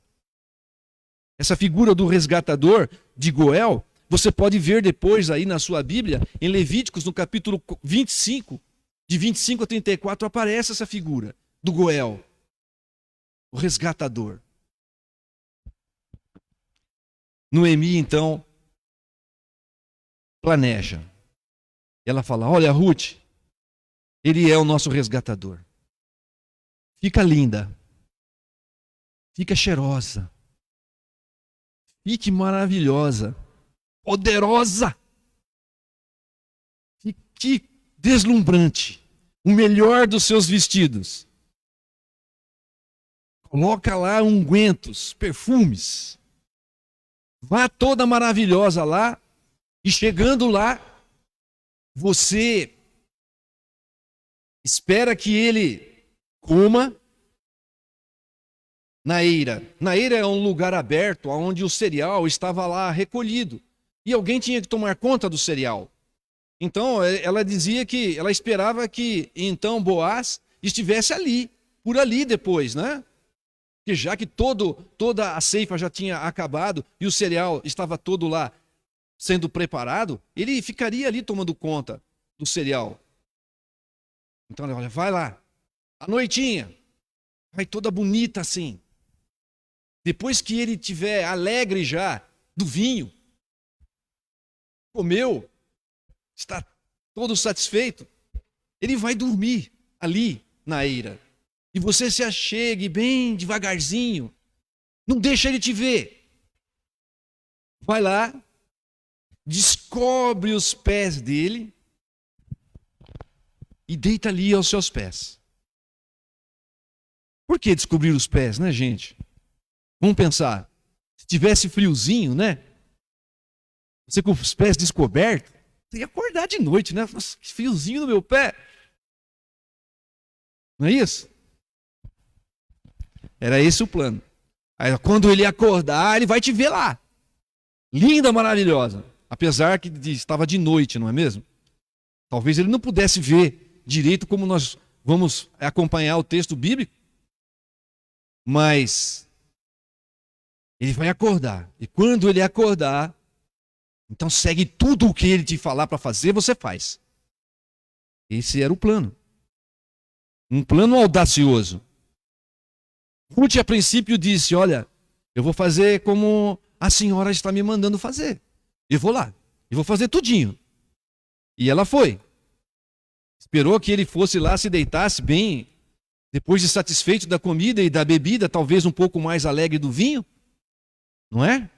Essa figura do resgatador de Goel, você pode ver depois aí na sua Bíblia, em Levíticos, no capítulo 25, de 25 a 34, aparece essa figura do Goel, o resgatador. Noemi, então, planeja. Ela fala: olha, Ruth, ele é o nosso resgatador. Fica linda. Fica cheirosa. Fique maravilhosa. Poderosa. Fique deslumbrante. O melhor dos seus vestidos. Coloca lá ungüentos, perfumes. Vá toda maravilhosa lá. E chegando lá, você espera que ele coma na eira. Na eira é um lugar aberto onde o cereal estava lá recolhido. E alguém tinha que tomar conta do cereal. Então ela dizia que ela esperava que então Boaz estivesse ali, por ali depois, né? Que já que toda a ceifa já tinha acabado e o cereal estava todo lá sendo preparado, ele ficaria ali tomando conta do cereal. Então, olha, vai lá, à noitinha, vai toda bonita assim. Depois que ele tiver alegre já do vinho, comeu, está todo satisfeito, ele vai dormir ali na eira. E você se achegue bem devagarzinho, não deixa ele te ver. Vai lá, descobre os pés dele e deita ali aos seus pés. Por que descobrir os pés, né, gente? Vamos pensar. Se tivesse friozinho, né? Você com os pés descobertos, você ia acordar de noite, né? Nossa, que friozinho no meu pé. Não é isso? Era esse o plano. Aí, quando ele acordar, ele vai te ver lá. Linda, maravilhosa. Apesar que estava de noite, não é mesmo? Talvez ele não pudesse ver direito como nós vamos acompanhar o texto bíblico. Mas ele vai acordar. E quando ele acordar, então segue tudo o que ele te falar para fazer, você faz. Esse era o plano. Um plano audacioso. Ruth, a princípio, disse: olha, eu vou fazer como a senhora está me mandando fazer. Eu vou lá, eu vou fazer tudinho. E ela foi. Esperou que ele fosse lá, se deitasse bem, depois de satisfeito da comida e da bebida, talvez um pouco mais alegre do vinho. Não é?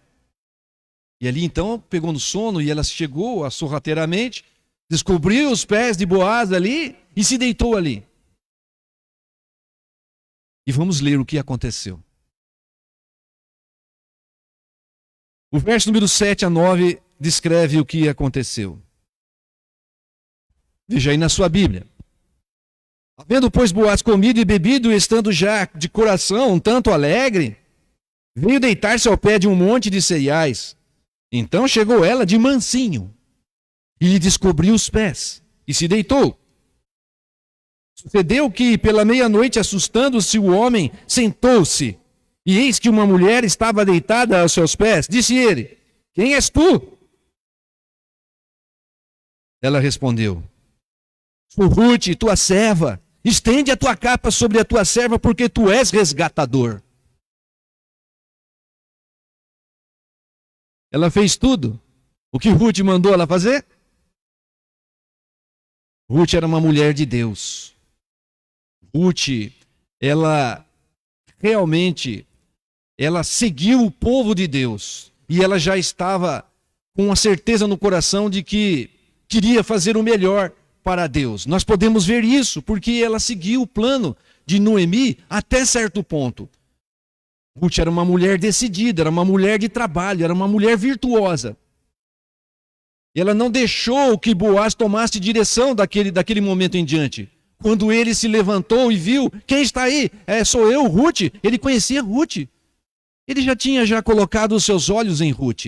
E ali então pegou no sono e ela chegou sorrateiramente, descobriu os pés de Boaz ali e se deitou ali. E vamos ler o que aconteceu. O verso número 7 a 9 descreve o que aconteceu. Veja aí na sua Bíblia. Havendo, pois, Boaz comido e bebido, estando já de coração um tanto alegre, veio deitar-se ao pé de um monte de cereais. Então chegou ela de mansinho e lhe descobriu os pés e se deitou. Sucedeu que, pela meia-noite, assustando-se o homem, sentou-se. E eis que uma mulher estava deitada aos seus pés. Disse ele: quem és tu? Ela respondeu: sou Ruth, tua serva. Estende a tua capa sobre a tua serva, porque tu és resgatador. Ela fez tudo o que Ruth mandou ela fazer. Ruth era uma mulher de Deus. Ruth, ela realmente, ela seguiu o povo de Deus. E ela já estava com a certeza no coração de que queria fazer o melhor para Deus. Nós podemos ver isso porque ela seguiu o plano de Noemi até certo ponto. Ruth era uma mulher decidida, era uma mulher de trabalho, era uma mulher virtuosa. E ela não deixou que Boaz tomasse direção daquele momento em diante. Quando ele se levantou e viu, quem está aí? Sou eu, Ruth. Ele conhecia Ruth. Ele já tinha colocado os seus olhos em Ruth.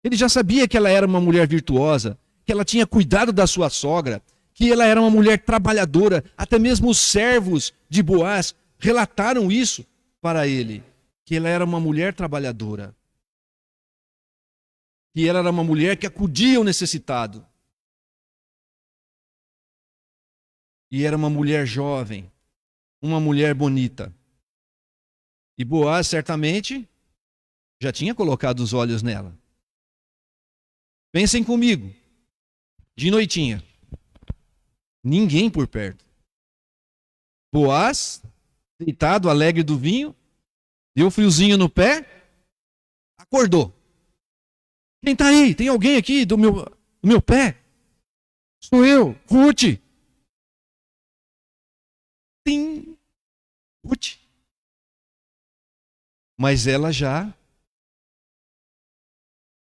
Ele já sabia que ela era uma mulher virtuosa, que que ela tinha cuidado da sua sogra, que ela era uma mulher trabalhadora. Até mesmo os servos de Boaz relataram isso para ele, que ela era uma mulher trabalhadora, que ela era uma mulher que acudia ao necessitado. E era uma mulher jovem, uma mulher bonita. E Boaz certamente já tinha colocado os olhos nela. Pensem comigo, de noitinha, ninguém por perto. Boaz, deitado, alegre do vinho, deu friozinho no pé, acordou. Quem está aí? Tem alguém aqui do meu pé? Sou eu, Ruth. Tim, Ruth. Mas ela já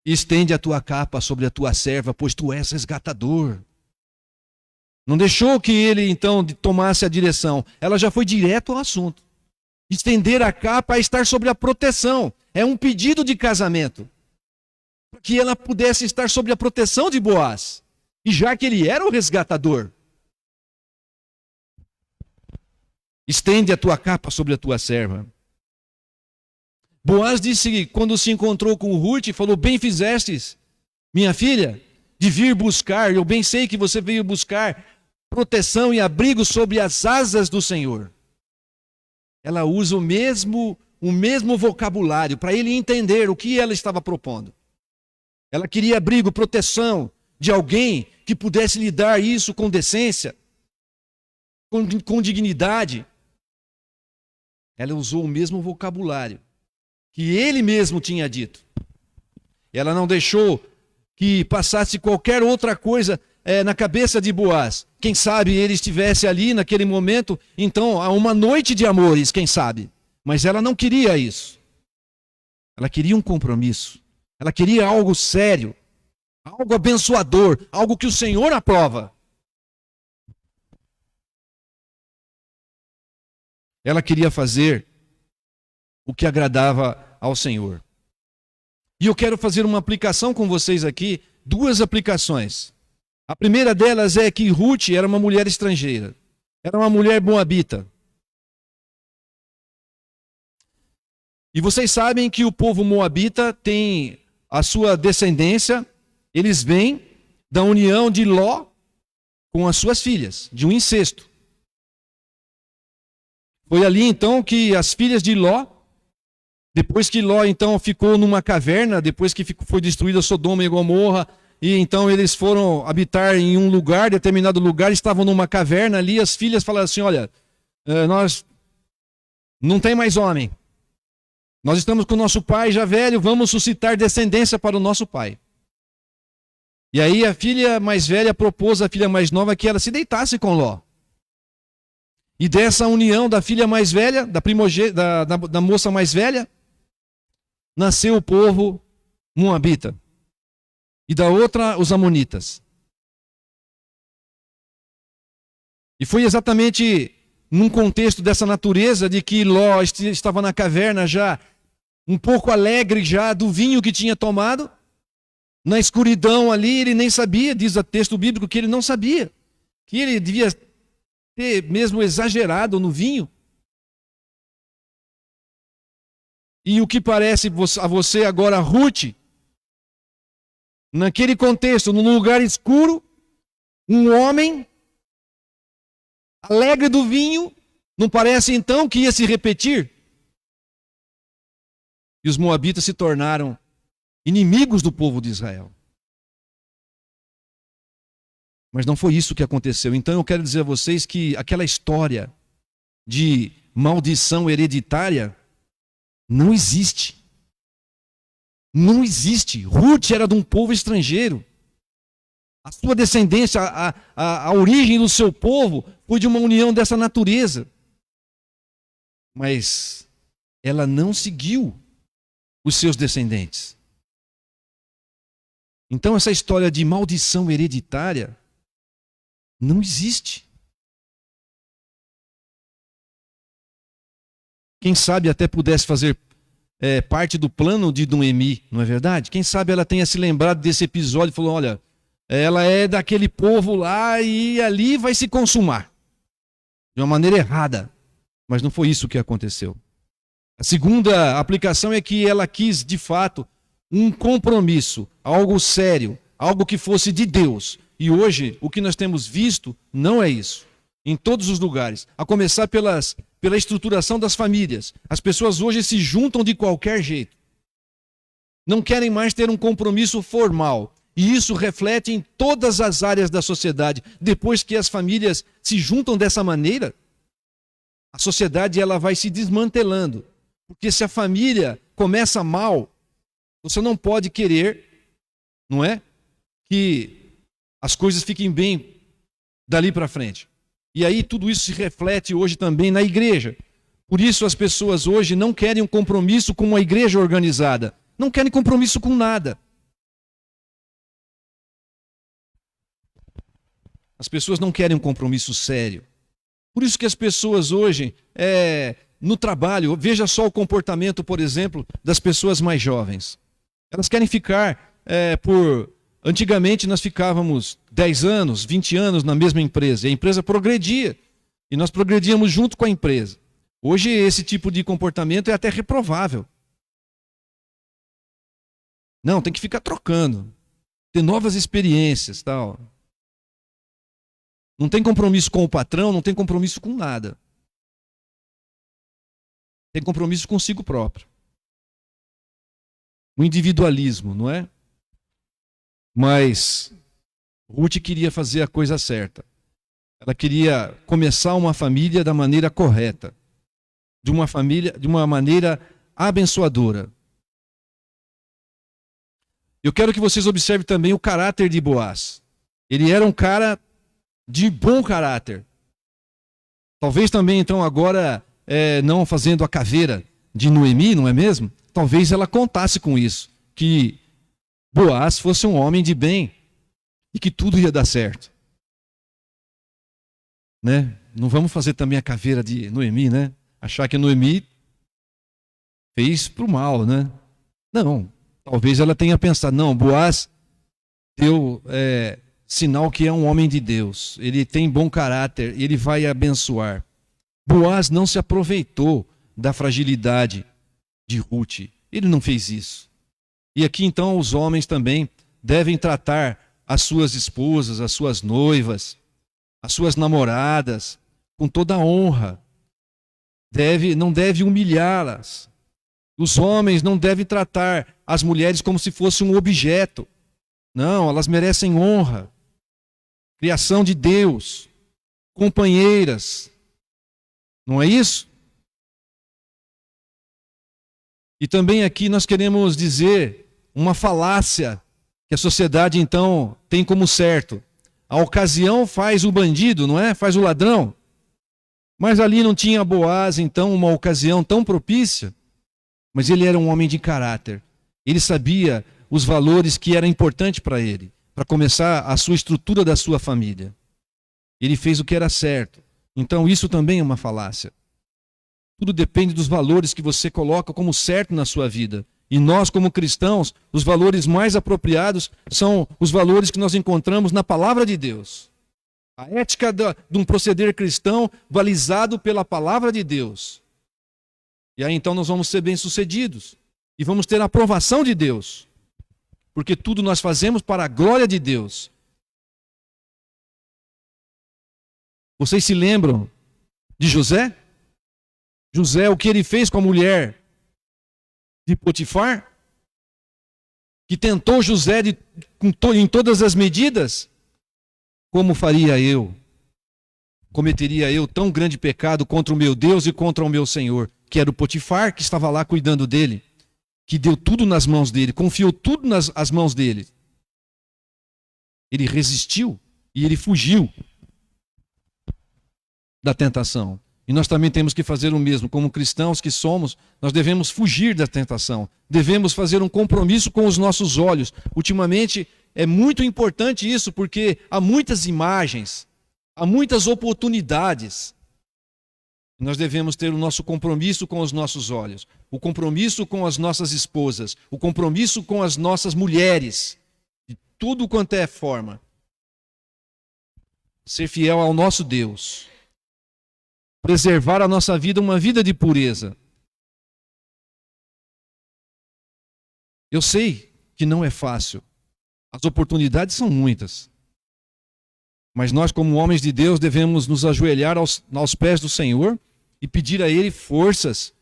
estende a tua capa sobre a tua serva, pois tu és resgatador. Não deixou que ele então tomasse a direção. Ela já foi direto ao assunto. Estender a capa é estar sobre a proteção. É um pedido de casamento. Para que ela pudesse estar sobre a proteção de Boaz. E já que ele era o resgatador. Estende a tua capa sobre a tua serva. Boaz disse, quando se encontrou com Ruth, falou: bem fizestes, minha filha, de vir buscar. Eu bem sei que você veio buscar proteção e abrigo sobre as asas do Senhor. Ela usa o mesmo vocabulário para ele entender o que ela estava propondo. Ela queria abrigo, proteção de alguém que pudesse lhe dar isso com decência, com dignidade. Ela usou o mesmo vocabulário que ele mesmo tinha dito. Ela não deixou que passasse qualquer outra coisa na cabeça de Boaz. Quem sabe ele estivesse ali naquele momento, então, a uma noite de amores, quem sabe. Mas ela não queria isso. Ela queria um compromisso. Ela queria algo sério, algo abençoador, algo que o Senhor aprova. Ela queria fazer o que agradava ao Senhor. E eu quero fazer uma aplicação com vocês aqui, duas aplicações. A primeira delas é que Ruth era uma mulher estrangeira. Era uma mulher moabita. E vocês sabem que o povo moabita tem a sua descendência, eles vêm da união de Ló com as suas filhas, de um incesto. Foi ali então que as filhas de Ló, depois que Ló então ficou numa caverna, depois que foi destruída Sodoma e Gomorra, e então eles foram habitar em um lugar, determinado lugar, estavam numa caverna ali, as filhas falaram assim: olha, nós não tem mais homem. Nós estamos com o nosso pai já velho, vamos suscitar descendência para o nosso pai. E aí a filha mais velha propôs à filha mais nova que ela se deitasse com Ló. E dessa união da filha mais velha, da moça mais velha, nasceu o povo moabita. E da outra, os amonitas. E foi exatamente num contexto dessa natureza de que Ló estava na caverna já, um pouco alegre já do vinho que tinha tomado. Na escuridão ali, ele nem sabia, diz o texto bíblico que ele não sabia. Que ele devia ter mesmo exagerado no vinho. E o que parece a você agora, Ruth, naquele contexto, num lugar escuro, um homem alegre do vinho, não parece então que ia se repetir? E os moabitas se tornaram inimigos do povo de Israel. Mas não foi isso que aconteceu. Então eu quero dizer a vocês que aquela história de maldição hereditária não existe. Não existe. Ruth era de um povo estrangeiro. A sua descendência, a origem do seu povo foi de uma união dessa natureza. Mas ela não seguiu os seus descendentes. Então essa história de maldição hereditária não existe. Quem sabe até pudesse fazer parte do plano de Noemi, não é verdade? Quem sabe ela tenha se lembrado desse episódio e falou: olha, ela é daquele povo lá e ali vai se consumar. De uma maneira errada. Mas não foi isso que aconteceu. A segunda aplicação é que ela quis, de fato, um compromisso, algo sério, algo que fosse de Deus. E hoje, o que nós temos visto não é isso. Em todos os lugares. A começar pela estruturação das famílias. As pessoas hoje se juntam de qualquer jeito. Não querem mais ter um compromisso formal. E isso reflete em todas as áreas da sociedade. Depois que as famílias se juntam dessa maneira, a sociedade ela vai se desmantelando. Porque se a família começa mal, você não pode querer, não é? Que as coisas fiquem bem dali para frente. E aí tudo isso se reflete hoje também na igreja. Por isso as pessoas hoje não querem um compromisso com uma igreja organizada. Não querem compromisso com nada. As pessoas não querem um compromisso sério. Por isso que as pessoas hoje, no trabalho, veja só o comportamento, por exemplo, das pessoas mais jovens. Elas querem ficar Antigamente nós ficávamos 10 anos, 20 anos na mesma empresa. E a empresa progredia. E nós progredíamos junto com a empresa. Hoje esse tipo de comportamento é até reprovável. Não, tem que ficar trocando. Ter novas experiências, tal. Não tem compromisso com o patrão, não tem compromisso com nada. Tem compromisso consigo próprio. O individualismo, não é? Mas Ruth queria fazer a coisa certa. Ela queria começar uma família da maneira correta. De uma maneira abençoadora. Eu quero que vocês observem também o caráter de Boaz. Ele era um cara de bom caráter. Talvez também, então, agora, não fazendo a caveira de Noemi, não é mesmo? Talvez ela contasse com isso. Que Boaz fosse um homem de bem e que tudo ia dar certo. Né? Não vamos fazer também a caveira de Noemi, né? Achar que Noemi fez pro mal, né? Não. Talvez ela tenha pensado, não, Boaz deu sinal que é um homem de Deus. Ele tem bom caráter, ele vai abençoar. Boaz não se aproveitou da fragilidade de Ruth. Ele não fez isso. E aqui então os homens também devem tratar as suas esposas, as suas noivas, as suas namoradas com toda a honra. Não deve humilhá-las. Os homens não devem tratar as mulheres como se fosse um objeto. Não, elas merecem honra. Criação de Deus. Companheiras. Não é isso? E também aqui nós queremos dizer uma falácia que a sociedade então tem como certo. A ocasião faz o bandido, não é? Faz o ladrão. Mas ali não tinha Boaz, então, uma ocasião tão propícia. Mas ele era um homem de caráter. Ele sabia os valores que eram importantes para ele, para começar a sua estrutura da sua família. Ele fez o que era certo. Então isso também é uma falácia. Tudo depende dos valores que você coloca como certo na sua vida. E nós, como cristãos, os valores mais apropriados são os valores que nós encontramos na palavra de Deus. A ética de um proceder cristão balizado pela palavra de Deus. E aí então nós vamos ser bem-sucedidos. E vamos ter a aprovação de Deus. Porque tudo nós fazemos para a glória de Deus. Vocês se lembram de José? José, o que ele fez com a mulher de Potifar? Que tentou José em todas as medidas? Como faria eu? Cometeria eu tão grande pecado contra o meu Deus e contra o meu Senhor? Que era o Potifar, que estava lá cuidando dele. Que deu tudo nas mãos dele, confiou tudo nas mãos dele. Ele resistiu e ele fugiu da tentação. E nós também temos que fazer o mesmo. Como cristãos que somos, nós devemos fugir da tentação. Devemos fazer um compromisso com os nossos olhos. Ultimamente é muito importante isso, porque há muitas imagens, há muitas oportunidades. Nós devemos ter o nosso compromisso com os nossos olhos, o compromisso com as nossas esposas, o compromisso com as nossas mulheres, tudo quanto é forma. Ser fiel ao nosso Deus. Preservar a nossa vida, uma vida de pureza. Eu sei que não é fácil. As oportunidades são muitas. Mas nós, como homens de Deus, devemos nos ajoelhar aos pés do Senhor e pedir a Ele forças,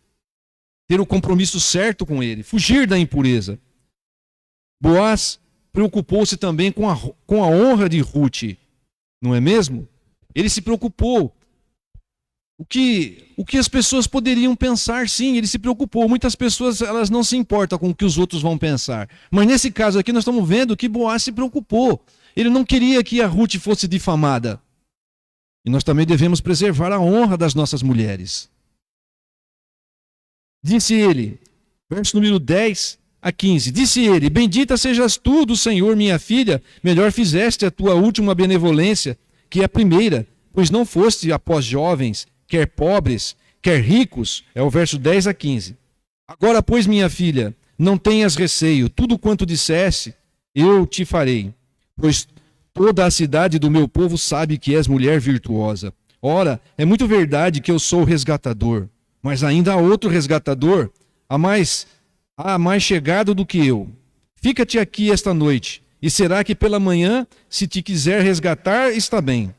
ter o compromisso certo com Ele, fugir da impureza. Boaz preocupou-se também com a honra de Ruth, não é mesmo? Ele se preocupou. O que as pessoas poderiam pensar? Sim, ele se preocupou. Muitas pessoas, elas não se importam com o que os outros vão pensar. Mas nesse caso aqui nós estamos vendo que Boaz se preocupou. Ele não queria que a Ruth fosse difamada. E nós também devemos preservar a honra das nossas mulheres. Disse ele, verso número 10 a 15, disse ele, bendita sejas tu do Senhor, minha filha, melhor fizeste a tua última benevolência que a primeira, pois não foste após jovens, quer pobres, quer ricos, é o verso 10 a 15. Agora, pois, minha filha, não tenhas receio, tudo quanto disseste, eu te farei, pois toda a cidade do meu povo sabe que és mulher virtuosa. Ora, é muito verdade que eu sou o resgatador, mas ainda há outro resgatador, há mais chegado do que eu. Fica-te aqui esta noite, e será que pela manhã, se te quiser resgatar, está bem,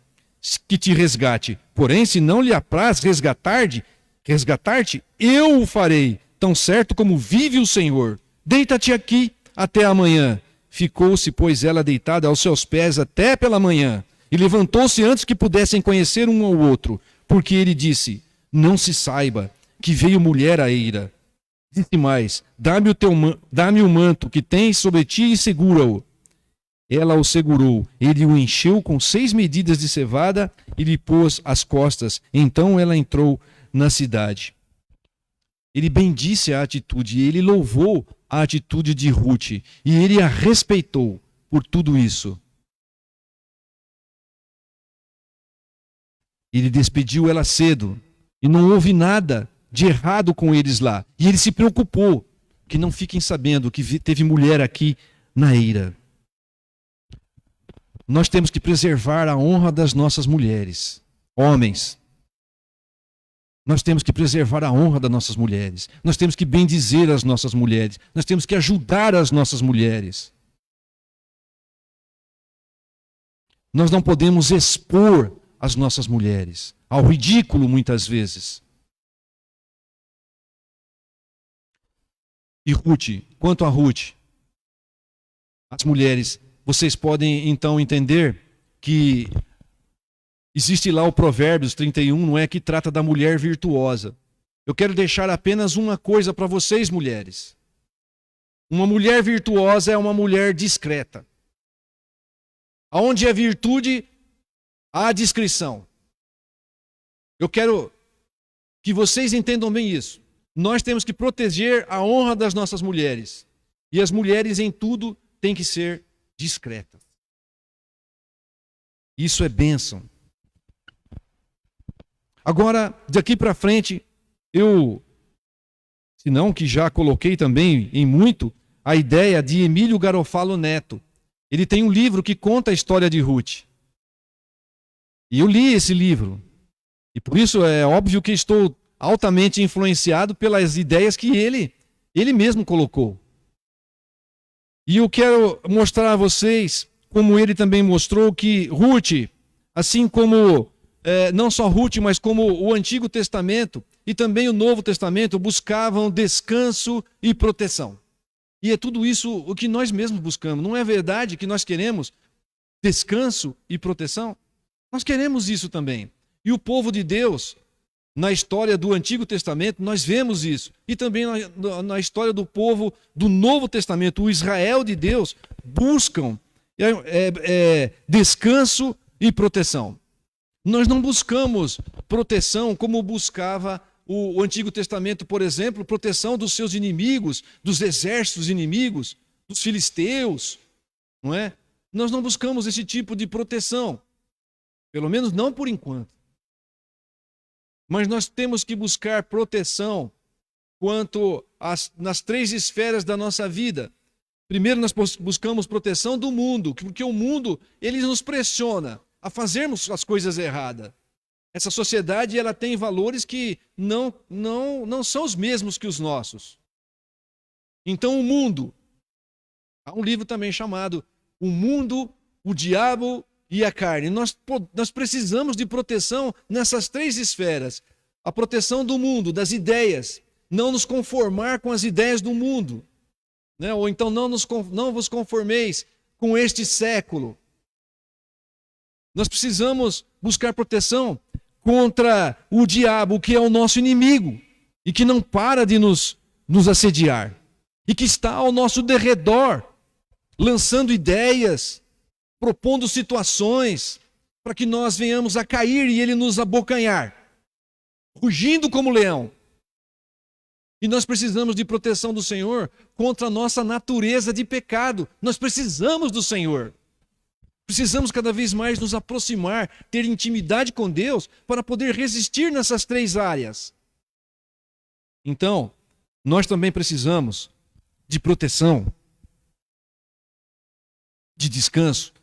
que te resgate. Porém, se não lhe apraz resgatar-te, eu o farei, tão certo como vive o Senhor. Deita-te aqui até amanhã. Ficou-se, pois, ela deitada aos seus pés até pela manhã, e levantou-se antes que pudessem conhecer um ao outro, porque ele disse, não se saiba que veio mulher à eira. Disse mais, dá-me o manto que tens sobre ti e segura-o. Ela o segurou, ele o encheu com 6 medidas de cevada e lhe pôs às costas. Então ela entrou na cidade. Ele bendisse a atitude, ele louvou a atitude de Ruth, e ele a respeitou por tudo isso. Ele despediu ela cedo, e não houve nada de errado com eles lá. E ele se preocupou, que não fiquem sabendo que teve mulher aqui na eira. Nós temos que preservar a honra das nossas mulheres. Homens, nós temos que preservar a honra das nossas mulheres. Nós temos que bendizer as nossas mulheres. Nós temos que ajudar as nossas mulheres. Nós não podemos expor as nossas mulheres ao ridículo muitas vezes. E Ruth, quanto a Ruth, as mulheres, vocês podem então entender que existe lá o Provérbios 31, não é, que trata da mulher virtuosa. Eu quero deixar apenas uma coisa para vocês, mulheres. Uma mulher virtuosa é uma mulher discreta. Aonde é virtude, há discrição. Eu quero que vocês entendam bem isso. Nós temos que proteger a honra das nossas mulheres. E as mulheres em tudo têm que ser discretas. Isso é bênção. Agora, daqui para frente, se não que já coloquei também em muito, a ideia de Emílio Garofalo Neto. Ele tem um livro que conta a história de Ruth. E eu li esse livro. E por isso é óbvio que estou altamente influenciado pelas ideias que ele mesmo colocou. E eu quero mostrar a vocês, como ele também mostrou, que Ruth, assim como, não só Ruth, mas como o Antigo Testamento e também o Novo Testamento, buscavam descanso e proteção. E é tudo isso o que nós mesmos buscamos. Não é verdade que nós queremos descanso e proteção? Nós queremos isso também. E o povo de Deus, na história do Antigo Testamento, nós vemos isso. E também na história do povo do Novo Testamento, o Israel de Deus, buscam descanso e proteção. Nós não buscamos proteção como buscava o Antigo Testamento, por exemplo, proteção dos seus inimigos, dos exércitos inimigos, dos filisteus, não é? Nós não buscamos esse tipo de proteção, pelo menos não por enquanto. Mas nós temos que buscar proteção nas 3 esferas da nossa vida. Primeiro nós buscamos proteção do mundo, porque o mundo, ele nos pressiona a fazermos as coisas erradas. Essa sociedade, ela tem valores que não são os mesmos que os nossos. Então o mundo, há um livro também chamado O Mundo, o Diabo e a Carne. Nós precisamos de proteção nessas três esferas. A proteção do mundo, das ideias, não nos conformar com as ideias do mundo. Né? Ou então não vos conformeis com este século. Nós precisamos buscar proteção contra o diabo, que é o nosso inimigo, e que não para de nos assediar, e que está ao nosso derredor, lançando ideias, propondo situações, para que nós venhamos a cair e ele nos abocanhar, rugindo como leão. E nós precisamos de proteção do Senhor contra a nossa natureza de pecado. Nós precisamos do Senhor. Precisamos cada vez mais nos aproximar, ter intimidade com Deus para poder resistir nessas três áreas. Então, nós também precisamos de proteção, de descanso.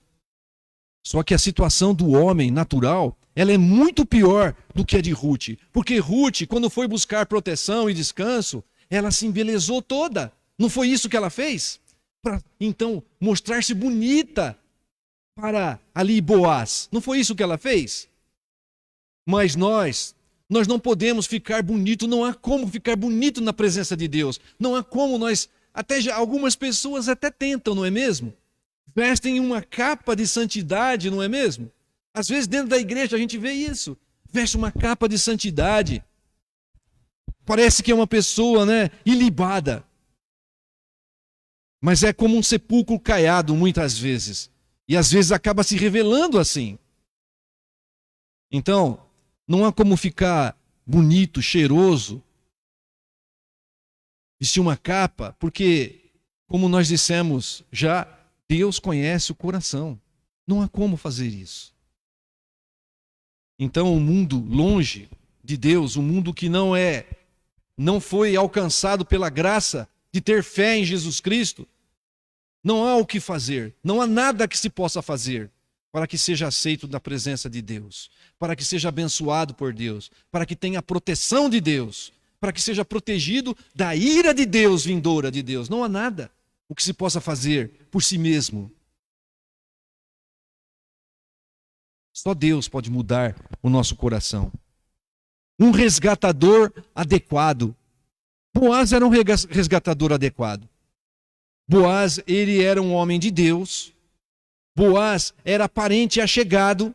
Só que a situação do homem natural, ela é muito pior do que a de Ruth. Porque Ruth, quando foi buscar proteção e descanso, ela se embelezou toda. Não foi isso que ela fez? Para, então, mostrar-se bonita para ali Boaz. Não foi isso que ela fez? Mas nós não podemos ficar bonito, não há como ficar bonito na presença de Deus. Não há como algumas pessoas até tentam, não é mesmo? Vestem uma capa de santidade, não é mesmo? Às vezes dentro da igreja a gente vê isso. Veste uma capa de santidade. Parece que é uma pessoa, ilibada. Mas é como um sepulcro caiado muitas vezes. E às vezes acaba se revelando assim. Então, não há como ficar bonito, cheiroso, vestir uma capa, porque, como nós dissemos já, Deus conhece o coração. Não há como fazer isso. Então, o mundo longe de Deus, o mundo que não foi alcançado pela graça de ter fé em Jesus Cristo, não há o que fazer, não há nada que se possa fazer para que seja aceito na presença de Deus, para que seja abençoado por Deus, para que tenha a proteção de Deus, para que seja protegido da ira de Deus, vindoura de Deus. Não há nada o que se possa fazer por si mesmo. Só Deus pode mudar o nosso coração. Um resgatador adequado. Boaz era um resgatador adequado. Boaz, ele era um homem de Deus. Boaz era parente chegado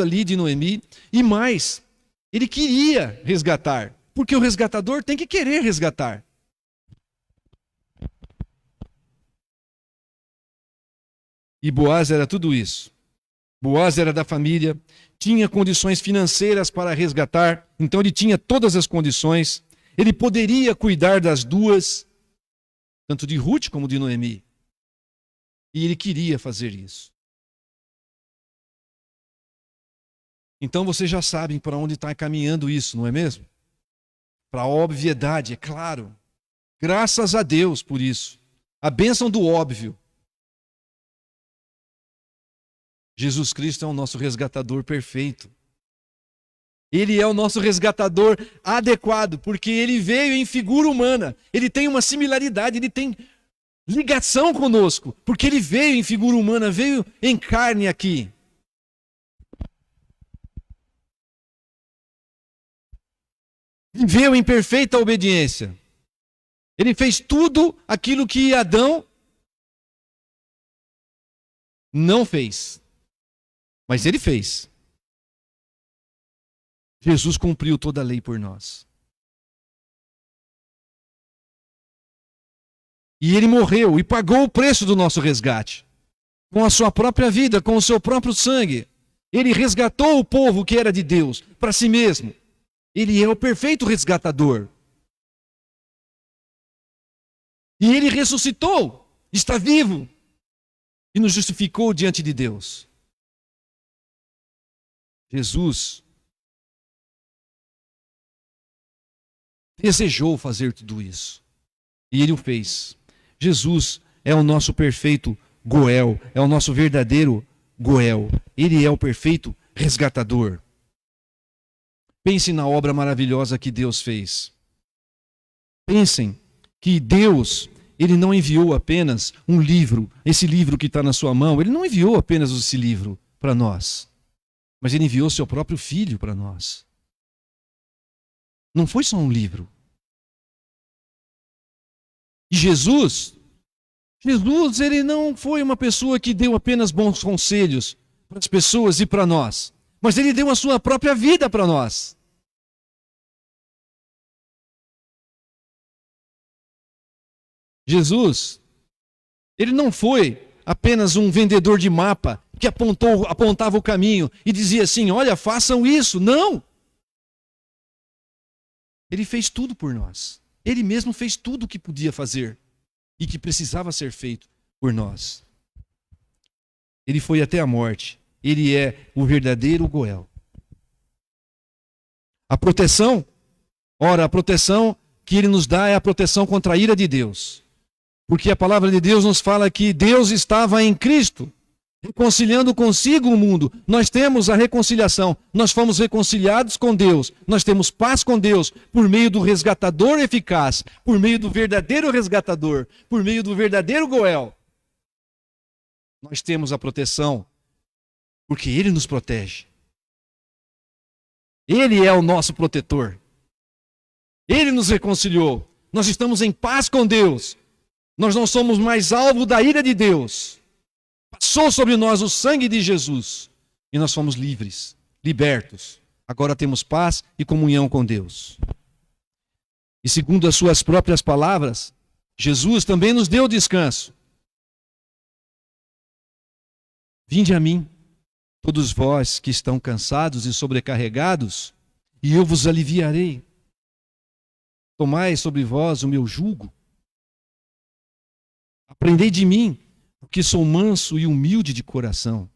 ali de Noemi. E mais, ele queria resgatar. Porque o resgatador tem que querer resgatar. E Boaz era tudo isso. Boaz era da família, tinha condições financeiras para resgatar, então ele tinha todas as condições. Ele poderia cuidar das duas, tanto de Ruth como de Noemi. E ele queria fazer isso. Então vocês já sabem para onde está caminhando isso, não é mesmo? Para a obviedade, é claro. Graças a Deus por isso. A bênção do óbvio. Jesus Cristo é o nosso resgatador perfeito. Ele é o nosso resgatador adequado, porque ele veio em figura humana. Ele tem uma similaridade, ele tem ligação conosco, porque ele veio em figura humana, veio em carne aqui. Viveu em perfeita obediência. Ele fez tudo aquilo que Adão não fez. Mas ele fez. Jesus cumpriu toda a lei por nós. E ele morreu e pagou o preço do nosso resgate. Com a sua própria vida, com o seu próprio sangue. Ele resgatou o povo que era de Deus para si mesmo. Ele é o perfeito resgatador. E ele ressuscitou, está vivo e nos justificou diante de Deus. Jesus desejou fazer tudo isso. E ele o fez. Jesus é o nosso perfeito Goel, é o nosso verdadeiro Goel. Ele é o perfeito resgatador. Pense na obra maravilhosa que Deus fez. Pensem que Deus, Ele não enviou apenas um livro, esse livro que está na sua mão, Ele não enviou apenas esse livro para nós, mas Ele enviou seu próprio Filho para nós. Não foi só um livro. E Jesus, Ele não foi uma pessoa que deu apenas bons conselhos para as pessoas e para nós, mas Ele deu a sua própria vida para nós. Jesus, Ele não foi apenas um vendedor de mapa que apontava o caminho e dizia assim, olha, façam isso. Não! Ele fez tudo por nós. Ele mesmo fez tudo o que podia fazer e que precisava ser feito por nós. Ele foi até a morte. Ele é o verdadeiro Goel. A proteção, ora, a proteção que Ele nos dá é a proteção contra a ira de Deus. Porque a palavra de Deus nos fala que Deus estava em Cristo, reconciliando consigo o mundo. Nós temos a reconciliação, nós fomos reconciliados com Deus, nós temos paz com Deus por meio do resgatador eficaz, por meio do verdadeiro resgatador, por meio do verdadeiro Goel. Nós temos a proteção, porque Ele nos protege. Ele é o nosso protetor. Ele nos reconciliou. Nós estamos em paz com Deus. Nós não somos mais alvo da ira de Deus. Passou sobre nós o sangue de Jesus e nós fomos livres, libertos. Agora temos paz e comunhão com Deus. E segundo as suas próprias palavras, Jesus também nos deu descanso. Vinde a mim, todos vós que estão cansados e sobrecarregados, e eu vos aliviarei. Tomai sobre vós o meu jugo. Aprendei de mim, porque sou manso e humilde de coração,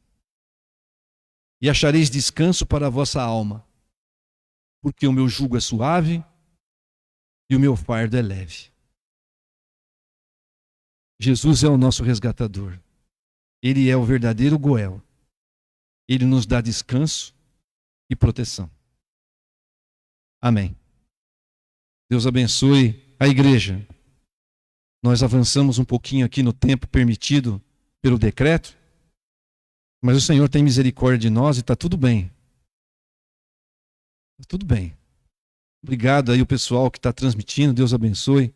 e achareis descanso para a vossa alma, porque o meu jugo é suave e o meu fardo é leve. Jesus é o nosso resgatador. Ele é o verdadeiro Goel. Ele nos dá descanso e proteção. Amém. Deus abençoe a igreja. Nós avançamos um pouquinho aqui no tempo permitido pelo decreto, mas o Senhor tem misericórdia de nós e está tudo bem. Está tudo bem. Obrigado aí o pessoal que está transmitindo, Deus abençoe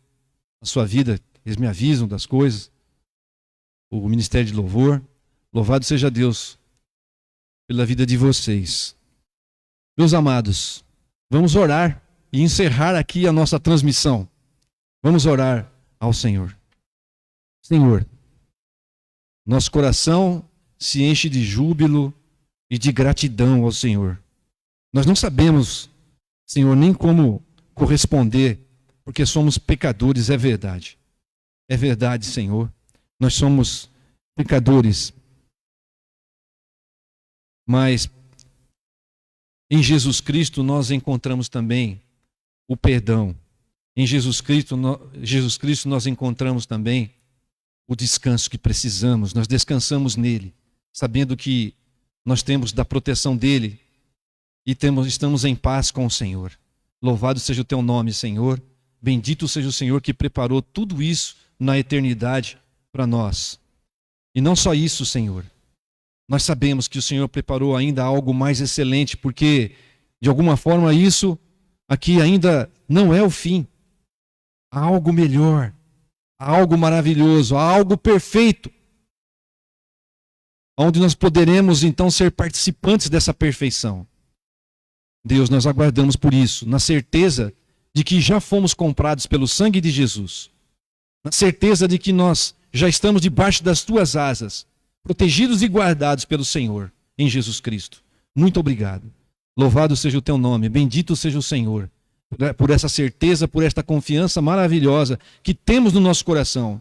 a sua vida, eles me avisam das coisas. O Ministério de Louvor, louvado seja Deus pela vida de vocês. Meus amados, vamos orar e encerrar aqui a nossa transmissão. Vamos orar ao Senhor. Senhor, nosso coração se enche de júbilo e de gratidão ao Senhor. Nós não sabemos, Senhor, nem como corresponder, porque somos pecadores, é verdade. É verdade, Senhor. Nós somos pecadores. Mas em Jesus Cristo nós encontramos também o perdão. Em Jesus Cristo nós encontramos também o descanso que precisamos. Nós descansamos nele, sabendo que nós temos da proteção dele e estamos em paz com o Senhor. Louvado seja o teu nome, Senhor. Bendito seja o Senhor que preparou tudo isso na eternidade para nós. E não só isso, Senhor. Nós sabemos que o Senhor preparou ainda algo mais excelente, porque de alguma forma isso aqui ainda não é o fim. Há algo melhor, há algo maravilhoso, há algo perfeito, onde nós poderemos então ser participantes dessa perfeição. Deus, nós aguardamos por isso, na certeza de que já fomos comprados pelo sangue de Jesus, na certeza de que nós já estamos debaixo das tuas asas, protegidos e guardados pelo Senhor, em Jesus Cristo. Muito obrigado. Louvado seja o teu nome, bendito seja o Senhor, por essa certeza, por esta confiança maravilhosa que temos no nosso coração.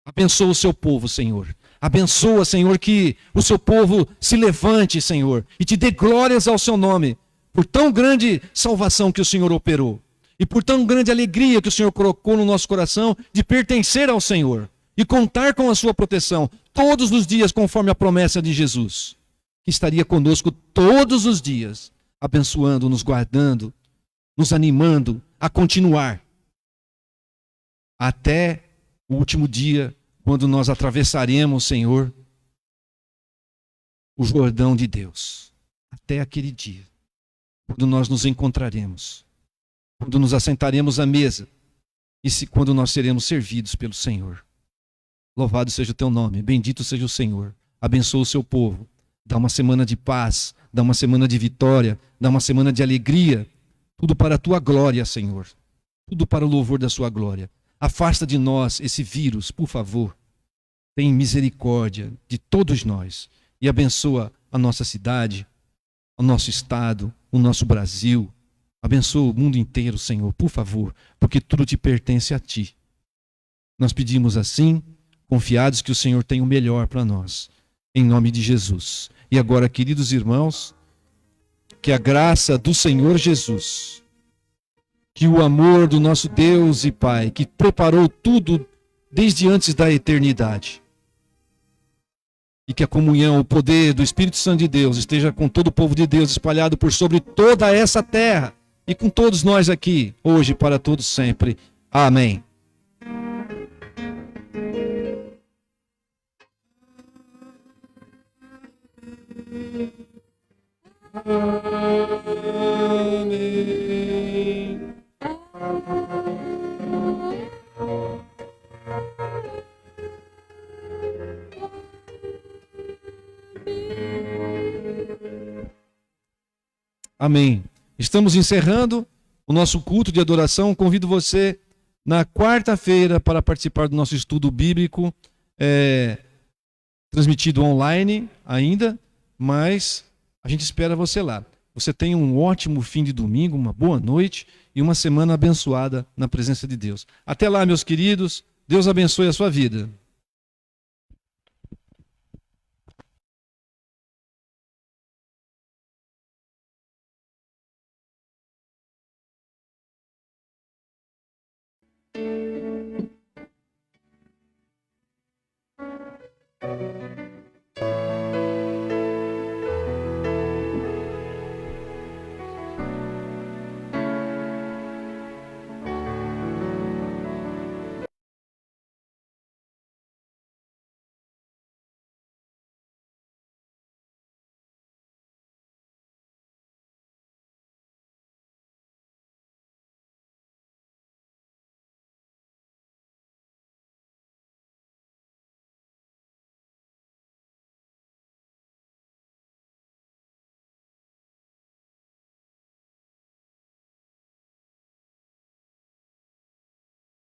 Abençoa o seu povo, Senhor. Abençoa, Senhor, que o seu povo se levante, Senhor, e te dê glórias ao seu nome, por tão grande salvação que o Senhor operou. E por tão grande alegria que o Senhor colocou no nosso coração de pertencer ao Senhor e contar com a sua proteção todos os dias, conforme a promessa de Jesus, que estaria conosco todos os dias, abençoando, nos guardando, nos animando a continuar até o último dia, quando nós atravessaremos, Senhor, o Jordão de Deus. Até aquele dia, quando nós nos encontraremos, quando nos assentaremos à mesa e quando nós seremos servidos pelo Senhor. Louvado seja o teu nome, bendito seja o Senhor. Abençoa o seu povo, dá uma semana de paz, dá uma semana de vitória, dá uma semana de alegria, tudo para a tua glória, Senhor, tudo para o louvor da sua glória. Afasta de nós esse vírus, por favor. Tem misericórdia de todos nós e abençoa a nossa cidade, o nosso estado, o nosso Brasil. Abençoa o mundo inteiro, Senhor, por favor, porque tudo te pertence a ti. Nós pedimos assim, confiados que o Senhor tem o melhor para nós, em nome de Jesus. E agora, queridos irmãos, que a graça do Senhor Jesus, que o amor do nosso Deus e Pai, que preparou tudo desde antes da eternidade, e que a comunhão, o poder do Espírito Santo de Deus esteja com todo o povo de Deus espalhado por sobre toda essa terra e com todos nós aqui, hoje, para todos sempre. Amém. Amém. Amém. Estamos encerrando o nosso culto de adoração. Convido você na quarta-feira para participar do nosso estudo bíblico, transmitido online ainda, mas a gente espera você lá. Você tenha um ótimo fim de domingo, uma boa noite e uma semana abençoada na presença de Deus. Até lá, meus queridos. Deus abençoe a sua vida.